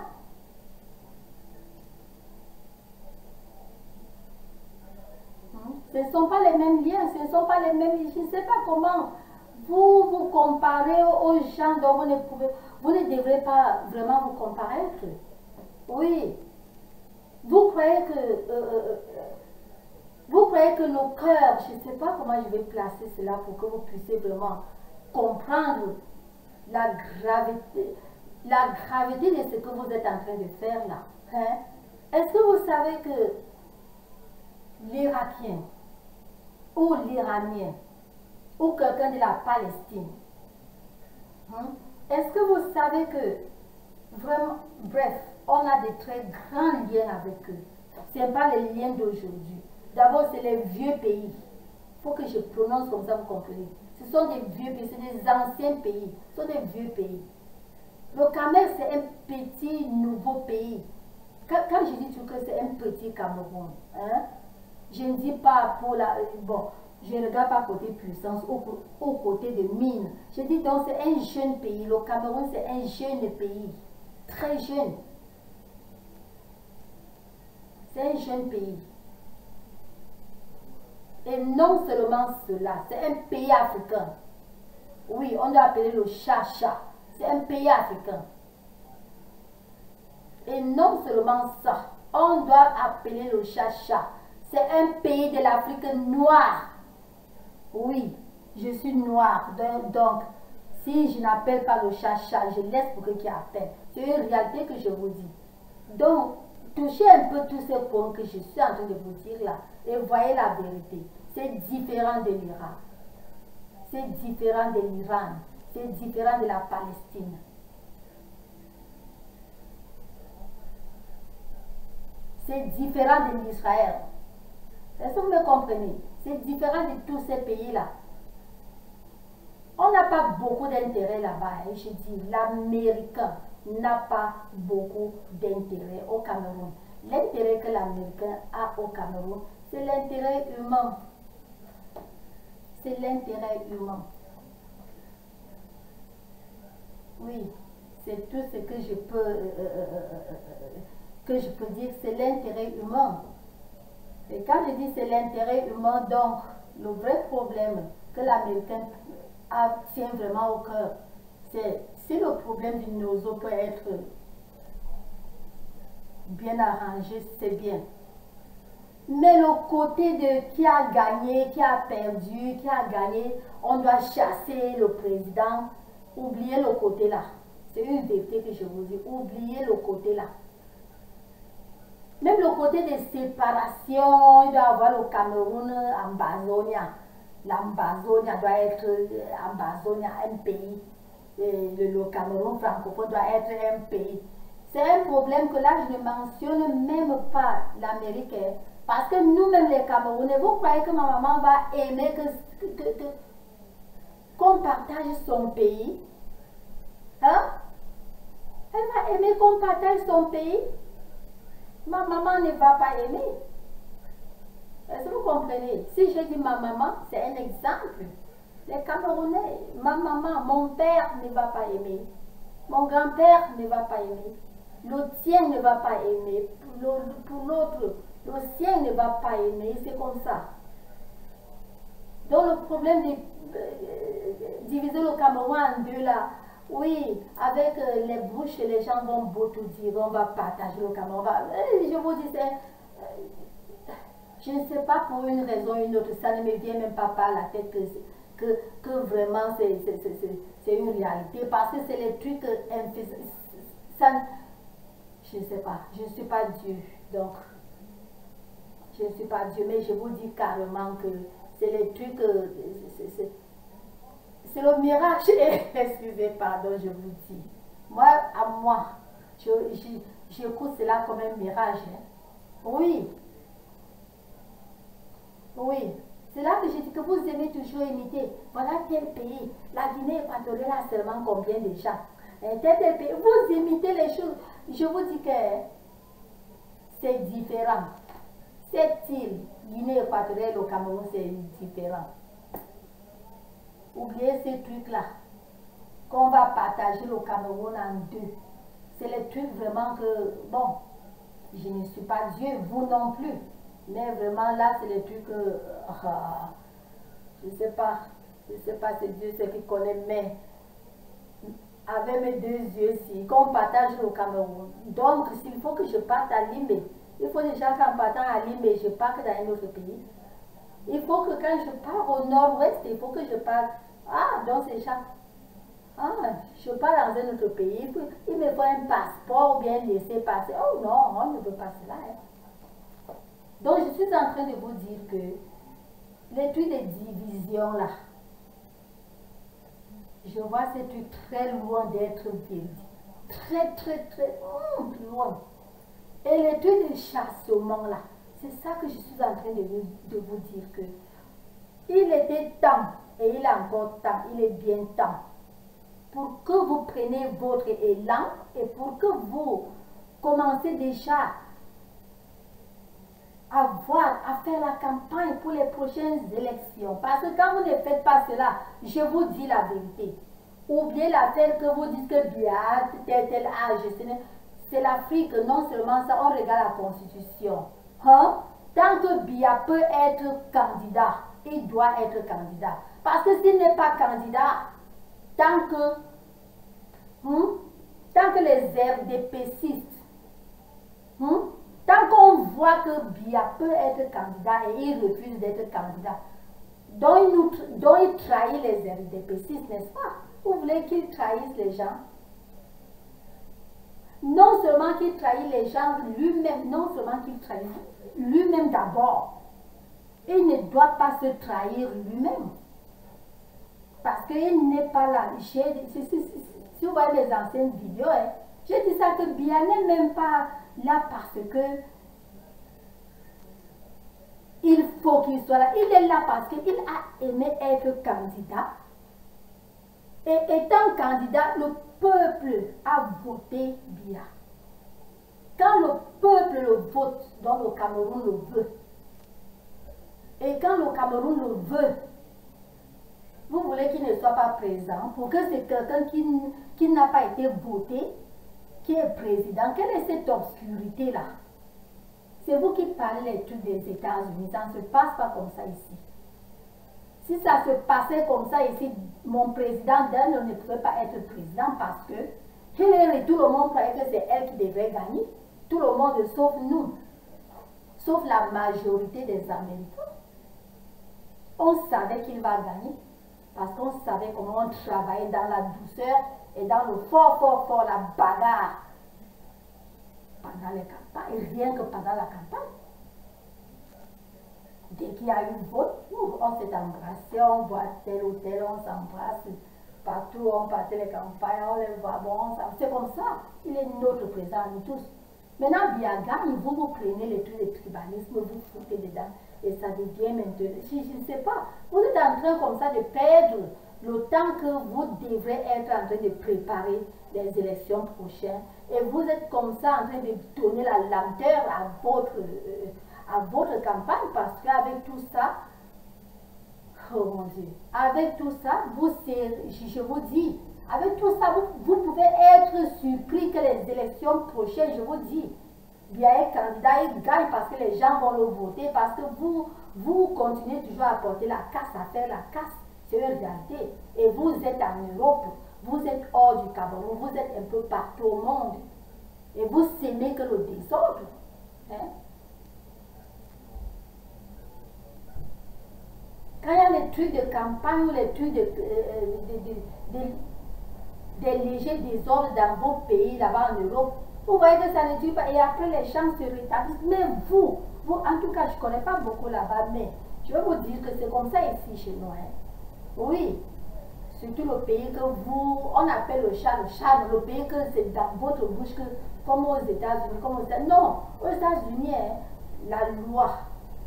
Ce ne sont pas les mêmes liens, ce ne sont pas les mêmes... Je ne sais pas comment vous comparez aux gens dont vous ne devrez pas vraiment vous comparer. Oui. Vous croyez que le cœur, je ne sais pas comment je vais placer cela pour que vous puissiez vraiment comprendre la gravité de ce que vous êtes en train de faire là. Hein? Est-ce que vous savez que l'Irakien ou l'Iranien ou quelqu'un de la Palestine, hein? Est-ce que vous savez que vraiment, bref, on a de très grands liens avec eux. Ce n'est pas les liens d'aujourd'hui. D'abord, c'est les vieux pays. Il faut que je prononce comme ça, vous comprenez. Ce sont des vieux pays, c'est des anciens pays. Ce sont des vieux pays. Le Cameroun, c'est un petit nouveau pays. Quand je dis que c'est un petit Cameroun, hein, je ne dis pas pour la... Bon, je ne regarde pas côté puissance ou côté de mine. Je dis donc c'est un jeune pays. Le Cameroun, c'est un jeune pays. Très jeune. C'est un jeune pays. Et non seulement cela, c'est un pays africain. Oui, on doit appeler le Chacha. C'est un pays africain. Et non seulement ça, on doit appeler le Chacha. C'est un pays de l'Afrique noire. Oui, je suis noire. Donc, si je n'appelle pas le Chacha, je laisse pour quelqu'un qui appelle. C'est une réalité que je vous dis. Donc, touchez un peu tous ces points que je suis en train de vous dire là. Et voyez la vérité. C'est différent de l'Irak. C'est différent de l'Iran. C'est différent de la Palestine. C'est différent de l'Israël. Est-ce que vous me comprenez? C'est différent de tous ces pays-là. On n'a pas beaucoup d'intérêt là-bas. Et je dis, l'Américain n'a pas beaucoup d'intérêt au Cameroun. L'intérêt que l'Américain a au Cameroun, c'est l'intérêt humain. C'est l'intérêt humain. Oui, c'est tout ce que je peux dire, c'est l'intérêt humain. Et quand je dis c'est l'intérêt humain, donc le vrai problème que l'Américain tient vraiment au cœur, c'est si le problème du nozo peut être bien arrangé, c'est bien. Mais le côté de qui a gagné, qui a perdu, qui a gagné, on doit chasser le président. Oubliez le côté là. C'est une vérité que je vous dis. Oubliez le côté là. Même le côté de séparation, il doit avoir le Cameroun, Ambazonia. L'Ambazonia doit être Ambazonia, un pays. Le Cameroun francophone doit être un pays. C'est un problème que là, je ne mentionne même pas l'Amérique. Parce que nous-mêmes, les Camerounais, vous croyez que ma maman va aimer qu'on partage son pays? Hein? Elle va aimer qu'on partage son pays? Ma maman ne va pas aimer. Est-ce que vous comprenez? Si je dis ma maman, c'est un exemple. Les Camerounais, ma maman, mon père ne va pas aimer. Mon grand-père ne va pas aimer. Le tien ne va pas aimer. Pour l'autre, le sien ne va pas aimer. C'est comme ça. Donc le problème de diviser le Cameroun en deux là, oui, avec les bouches, les gens vont beau tout dire, on va partager le Cameroun. Je vous dis, je ne sais pas pour une raison ou une autre, ça ne me vient même pas par la tête que vraiment c'est une réalité. Parce que c'est les trucs, ça, je ne sais pas, je ne suis pas Dieu. Donc, je ne suis pas Dieu, mais je vous dis carrément que c'est les trucs, c'est le miracle. Excusez, pardon, je vous dis. Moi, j'écoute cela comme un mirage. Hein. Oui. Oui. C'est là que je dis que vous aimez toujours imiter. Voilà tel pays. La Guinée équatoriale a seulement combien de gens? Tel pays. Vous imitez les choses. Je vous dis que c'est différent. Cette île, Guinée équatoriale, au Cameroun, c'est différent. Oubliez ces trucs-là. Qu'on va partager le Cameroun en deux. C'est les trucs vraiment que, bon, je ne suis pas Dieu, vous non plus. Mais vraiment là, c'est les trucs que, je ne sais pas, c'est Dieu ce qui connaît, mais avec mes deux yeux ici, qu'on partage le Cameroun. Donc, s'il faut que je parte à Limbe, il faut déjà qu'en partant à Limbe, je parte dans un autre pays. Il faut que quand je pars au nord-ouest, il faut que je parte. Ah, donc c'est ça. Ah, je pars dans un autre pays, il me faut un passeport ou bien laisser passer. Oh non, on ne veut pas cela. Hein. Donc je suis en train de vous dire que les trucs de division là, je vois ces trucs très loin d'être véridiques. Très loin. Et les trucs de chassement là, c'est ça que je suis en train de vous dire que il était temps, et il est encore temps, il est bien temps, pour que vous preniez votre élan et pour que vous commencez déjà à faire la campagne pour les prochaines élections. Parce que quand vous ne faites pas cela, je vous dis la vérité. Oubliez l'affaire que vous dites que bien, tel âge, c'est l'Afrique, non seulement ça, on regarde la Constitution. Hein? Tant que Biya peut être candidat, il doit être candidat. Parce que s'il n'est pas candidat, tant que les RDPcistes, tant qu'on voit que Biya peut être candidat et il refuse d'être candidat, donc il trahit les RDPcistes, n'est-ce pas? Vous voulez qu'il trahisse les gens? Non seulement qu'il trahit les gens lui-même, non seulement qu'il trahit lui-même d'abord, il ne doit pas se trahir lui-même. Parce qu'il n'est pas là. Si vous voyez mes anciennes vidéos, hein, j'ai dit ça que Biya n'est même pas là parce que il faut qu'il soit là. Il est là parce qu'il a aimé être candidat. Et étant candidat, le peuple a voté bien. Quand le peuple le vote, donc le Cameroun le veut. Et quand le Cameroun le veut, vous voulez qu'il ne soit pas présent pour que c'est quelqu'un qui n'a pas été voté, qui est président. Quelle est cette obscurité-là? C'est vous qui parlez les trucs des États-Unis. Ça ne se passe pas comme ça ici. Si ça se passait comme ça ici, mon président d'elle ne pouvait pas être président parce que Hillary, tout le monde croyait que c'est elle qui devait gagner. Tout le monde, sauf nous, sauf la majorité des Américains. On savait qu'il va gagner parce qu'on savait comment on travaillait dans la douceur et dans le fort, la bagarre pendant les campagnes, et rien que pendant la campagne. Dès qu'il y a eu vote, on s'est embrassé, on voit tel ou tel, on s'embrasse partout, on partait les campagnes, on les voit, bon, c'est comme ça. Il est notre président, nous tous. Maintenant, Biagam, vous prenez les trucs de tribalisme, vous foutez dedans, et ça devient maintenant, je ne sais pas, vous êtes en train comme ça de perdre le temps que vous devrez être en train de préparer les élections prochaines, et vous êtes comme ça en train de donner la lenteur à votre campagne, parce qu'avec tout ça, oh mon Dieu, avec tout ça, je vous dis, avec tout ça, vous pouvez être surpris que les élections prochaines, je vous dis, bien un candidat, il gagne parce que les gens vont le voter, parce que vous continuez toujours à porter la casse, à faire la casse, c'est une réalité. Et vous êtes en Europe, vous êtes hors du Cameroun, vous êtes un peu partout au monde, et vous s'aimez que le désordre. Hein? Quand il y a les trucs de campagne ou les trucs des légers désordres dans vos pays, là-bas en Europe, vous voyez que ça ne tue pas. Et après, les gens se rétablissent. Mais vous, en tout cas, je ne connais pas beaucoup là-bas, mais je vais vous dire que c'est comme ça ici chez nous. Hein. Oui, surtout le pays que on appelle le chat, le pays que c'est dans votre bouche, comme aux États-Unis, Non, aux États-Unis, hein, la loi,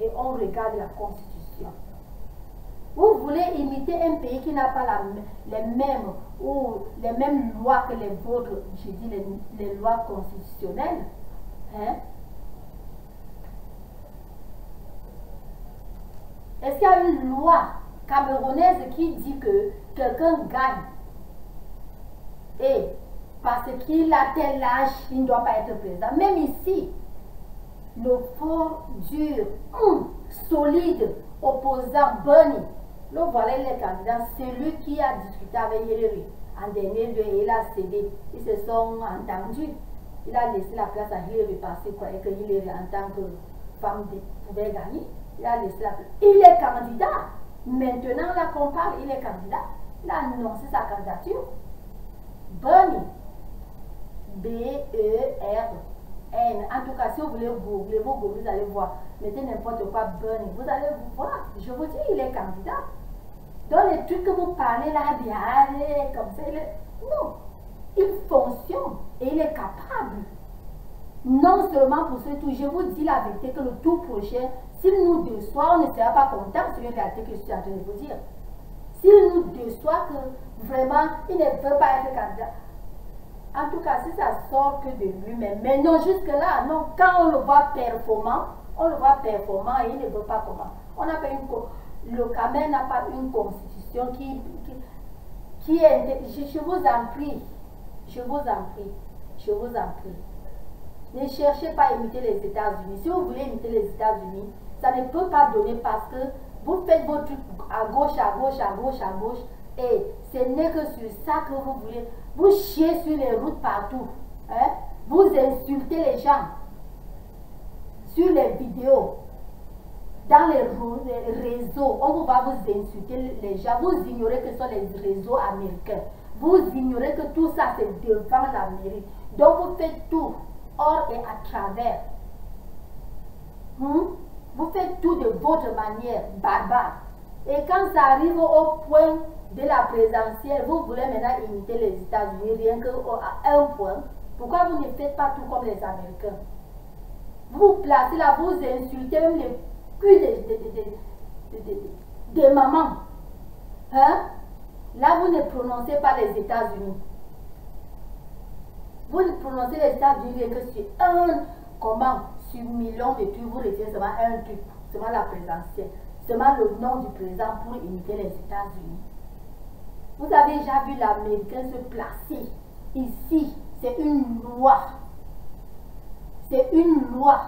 et on regarde la Constitution. Vous voulez imiter un pays qui n'a pas les mêmes lois que les vôtres, je dis les lois constitutionnelles. Hein? Est-ce qu'il y a une loi camerounaise qui dit que quelqu'un gagne et parce qu'il a tel âge, il ne doit pas être président? Même ici, le fort, dur, solide opposant Bernie, le voilà, il est candidat, c'est lui qui a discuté avec Hillary. En dernier lieu, il a cédé. Ils se sont entendus. Il a laissé la place à Hillary parce qu'il croyait que Hillary, en tant que femme, pouvait gagner. Il a laissé la place. Il est candidat. Maintenant, là qu'on parle, il est candidat. Il a annoncé sa candidature. Bernie. B-E-R-N. En tout cas, si vous voulez googler, vous allez voir. Mettez n'importe quoi, Bernie. Vous allez voir. Je vous dis, il est candidat. Dans les trucs que vous parlez là, comme ça, non. Il fonctionne et il est capable. Non seulement pour ce tour, je vous dis la vérité que le tour prochain, s'il nous déçoit, on ne sera pas content. C'est une réalité que je suis en train de vous dire. S'il nous déçoit que vraiment, il ne veut pas être candidat. En tout cas, si ça sort que de lui-même. Mais non, jusque-là, non. Quand on le voit performant, et il ne veut pas comment. On n'a pas le Cameroun n'a pas une constitution qui est... Je vous en prie. Je vous en prie. Ne cherchez pas à imiter les États-Unis. Si vous voulez imiter les États-Unis, ça ne peut pas donner parce que vous faites vos trucs à gauche, et ce n'est que sur ça que vous voulez. Vous chiez sur les routes partout. Hein? Vous insultez les gens sur les vidéos. Dans les réseaux, on va vous insulter les gens. Vous ignorez que ce sont les réseaux américains. Vous ignorez que tout ça c'est devant l'Amérique. Donc vous faites tout hors et à travers. Vous faites tout de votre manière barbare. Et quand ça arrive au point de la présidentielle, vous voulez maintenant imiter les États-Unis rien qu'à un point. Pourquoi vous ne faites pas tout comme les Américains? Vous placez là, vous insultez même cul des mamans. Hein? Là, vous ne prononcez pas les États-Unis. Vous ne prononcez les États-Unis que sur sur millions de trucs, vous retirez seulement un truc, seulement la présidentielle, seulement le nom du président pour imiter les États-Unis. Vous avez déjà vu l'Américain se placer ici. C'est une loi. C'est une loi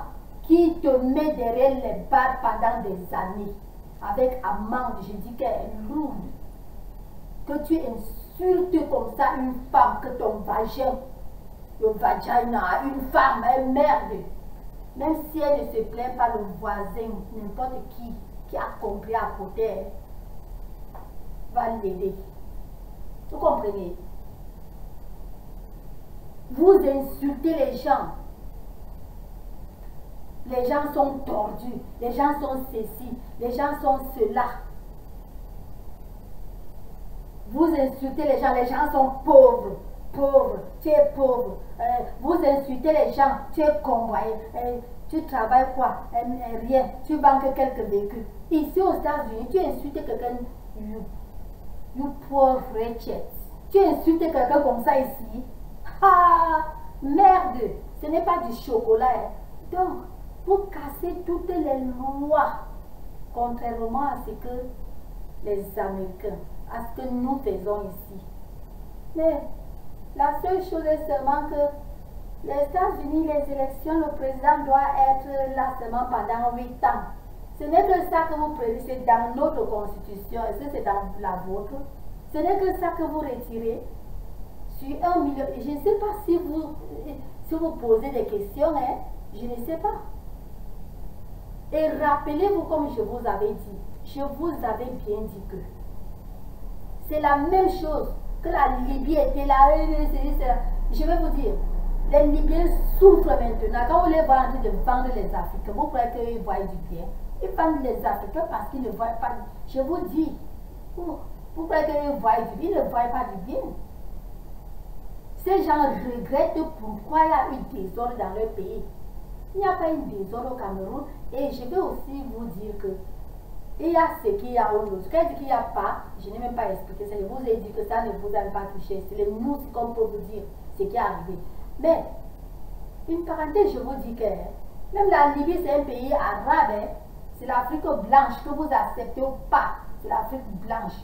qui te met derrière les barres pendant des années. Avec amende, je dis qu'elle est lourde. Que tu insultes comme ça une femme, que ton vagin, le vagina, une femme, elle merde. Même si elle ne se plaint pas, le voisin, n'importe qui a compris à côté, va l'aider. Vous comprenez? Vous insultez les gens. Les gens sont tordus. Les gens sont ceci. Les gens sont cela. Vous insultez les gens sont pauvres. Pauvre, tu es pauvre. Vous insultez les gens, tu es convoyé. Tu travailles quoi? Rien. Tu vends que quelques véhicules. Ici aux États-Unis, tu insultes quelqu'un. You poor wretched. Tu insultes quelqu'un comme ça ici. Ah, merde. Ce n'est pas du chocolat. Donc, vous cassez toutes les lois. Contrairement à ce que les Américains, à ce que nous faisons ici. Mais la seule chose est seulement que les États-Unis, les élections, le président doit être là seulement pendant 8 ans. Ce n'est que ça que vous prenez, c'est dans notre constitution. Est-ce que c'est dans la vôtre? Ce n'est que ça que vous retirez sur 1 million. Je ne sais pas si vous posez des questions, hein? Je ne sais pas. Et rappelez-vous, comme je vous avais dit, je vous avais bien dit que c'est la même chose que la Libye était là. Je vais vous dire, les Libyens souffrent maintenant. Quand vous les voyez en train de vendre les Africains, vous croyez qu'ils voient du bien? Ils vendent les Africains parce qu'ils ne voient pas. Je vous dis, vous croyez qu'ils voient du bien? Ils ne voient pas du bien. Ces gens regrettent pourquoi il y a eu des désordre dans leur pays. Il n'y a pas eu de désordre au Cameroun. Et je vais aussi vous dire que il y a ce qu'il y a au nôtre. Quand je dis qu'il n'y a pas, je n'ai même pas expliqué ça. Je vous ai dit que ça ne vous a pas touché. C'est les nous qu'on peut vous dire ce qui est arrivé. Mais, une parenthèse, je vous dis que même la Libye, c'est un pays arabe. Hein. C'est l'Afrique blanche que vous acceptez ou pas. C'est l'Afrique blanche.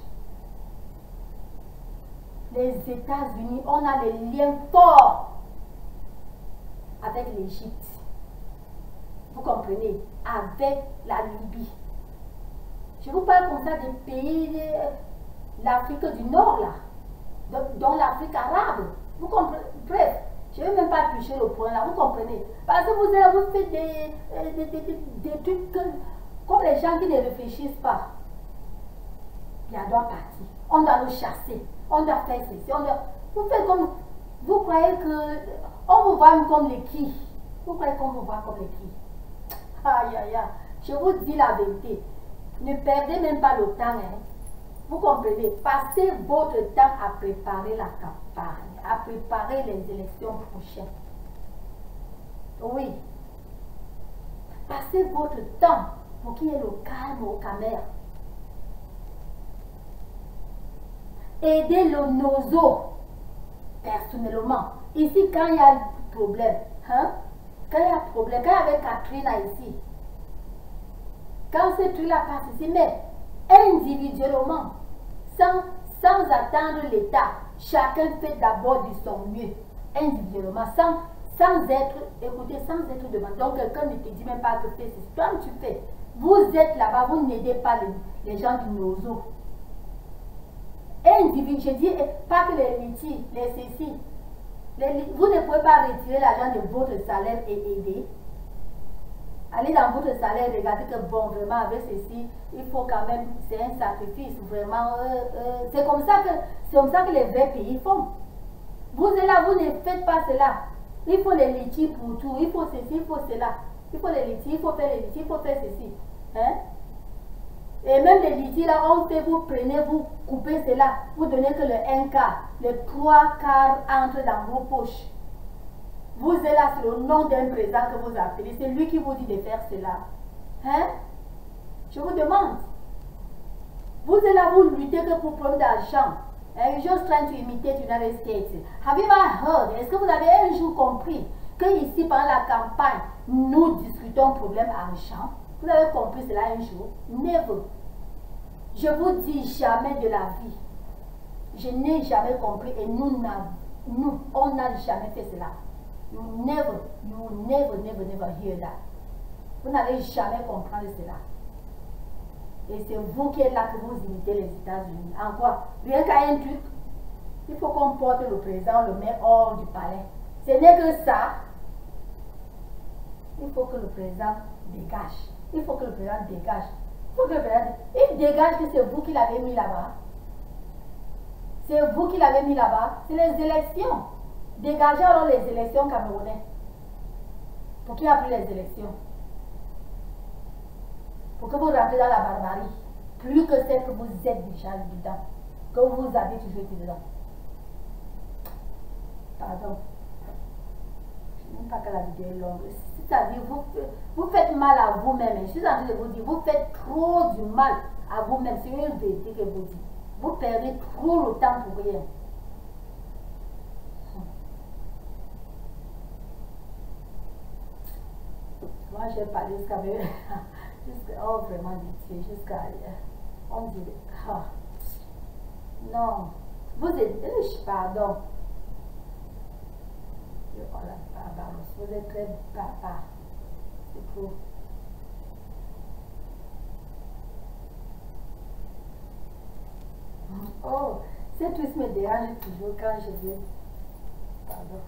Les États-Unis, on a des liens forts avec l'Égypte. Vous comprenez? Avec la Libye. Je vous parle comme ça des pays de l'Afrique du Nord, là, dans l'Afrique arabe. Vous comprenez? Bref, je ne vais même pas toucher le point là, vous comprenez? Parce que vous faites des trucs comme les gens qui ne réfléchissent pas. Il doit partir. On doit le chasser. On doit faire ceci. Vous faites comme. Vous croyez que. On vous voit comme les qui? Vous croyez qu'on vous voit comme les qui? Aïe, aïe, aïe. Je vous dis la vérité. Ne perdez même pas le temps. Hein. Vous comprenez? Passez votre temps à préparer la campagne, à préparer les élections prochaines. Oui. Passez votre temps pour qu'il y ait le calme au Cameroun. Aidez le nozo personnellement. Ici, quand il y a un problème, hein? Quand il y a un problème, quand il y avait Katrina ici, quand ce truc-là passe ici, mais individuellement, sans attendre l'État, chacun fait d'abord de son mieux, individuellement, sans être, écoutez, sans être demandé. Donc quelqu'un ne te dit même pas que fais ceci. Toi, tu fais. Vous êtes là-bas, vous n'aidez pas les gens du nozo. Individu, je dis pas que les litiges, les ceci. Vous ne pouvez pas retirer l'argent de votre salaire et aider. Allez dans votre salaire, regardez que bon, vraiment avec ceci, il faut quand même, c'est un sacrifice, vraiment. C'est comme ça que les vrais pays font. Vous êtes là, vous ne faites pas cela. Il faut les litiges pour tout, il faut ceci, il faut cela. Il faut les litiges, il faut faire les litiges, il faut faire ceci. Hein? Et même les litiges là, on fait, vous prenez, vous coupez cela, vous donnez que le 1 quart, le 3 quarts entrent dans vos poches. Vous êtes là, c'est le nom d'un président que vous appelez, c'est lui qui vous dit de faire cela. Hein? Je vous demande. Vous êtes là, vous luttez que pour problème d'argent. And you're just trying to imitate United States. Have you ever heard? Est-ce que vous avez un jour compris que ici, pendant la campagne, nous discutons problème argent? Vous avez compris cela un jour? Never. Je vous dis jamais de la vie. Je n'ai jamais compris et on n'a jamais fait cela. You will never hear that. Vous n'allez jamais comprendre cela. Et c'est vous qui êtes là que vous imitez les États-Unis. En quoi? Rien qu'à un truc, il faut qu'on porte le président, le met hors du palais. Ce n'est que ça. Il faut que le président dégage. Il faut que le président dégage. Il faut que le président dégage que c'est vous qui l'avez mis là-bas. C'est vous qui l'avez mis là-bas. C'est les élections. Dégagez alors les élections camerounaises. Pour qu'il n'y ait plus les élections. Pour que vous rentrez dans la barbarie. Plus que celle que vous êtes déjà dedans. Que vous avez toujours été dedans. Pardon. Je n'aime pas que la vidéo est longue. C'est-à-dire, vous faites mal à vous-même. Je suis en train de vous dire, vous faites trop du mal à vous-même. C'est une vérité que vous dites. Vous perdez trop le temps pour rien. Moi, j'ai parlé jusqu'à oh, vraiment vite, jusqu'à on dit, ah, non, vous êtes, pardon, oh la barbaros, vous êtes très barbare, c'est trop. Oh, ce twist me dérange toujours quand je dis, pardon.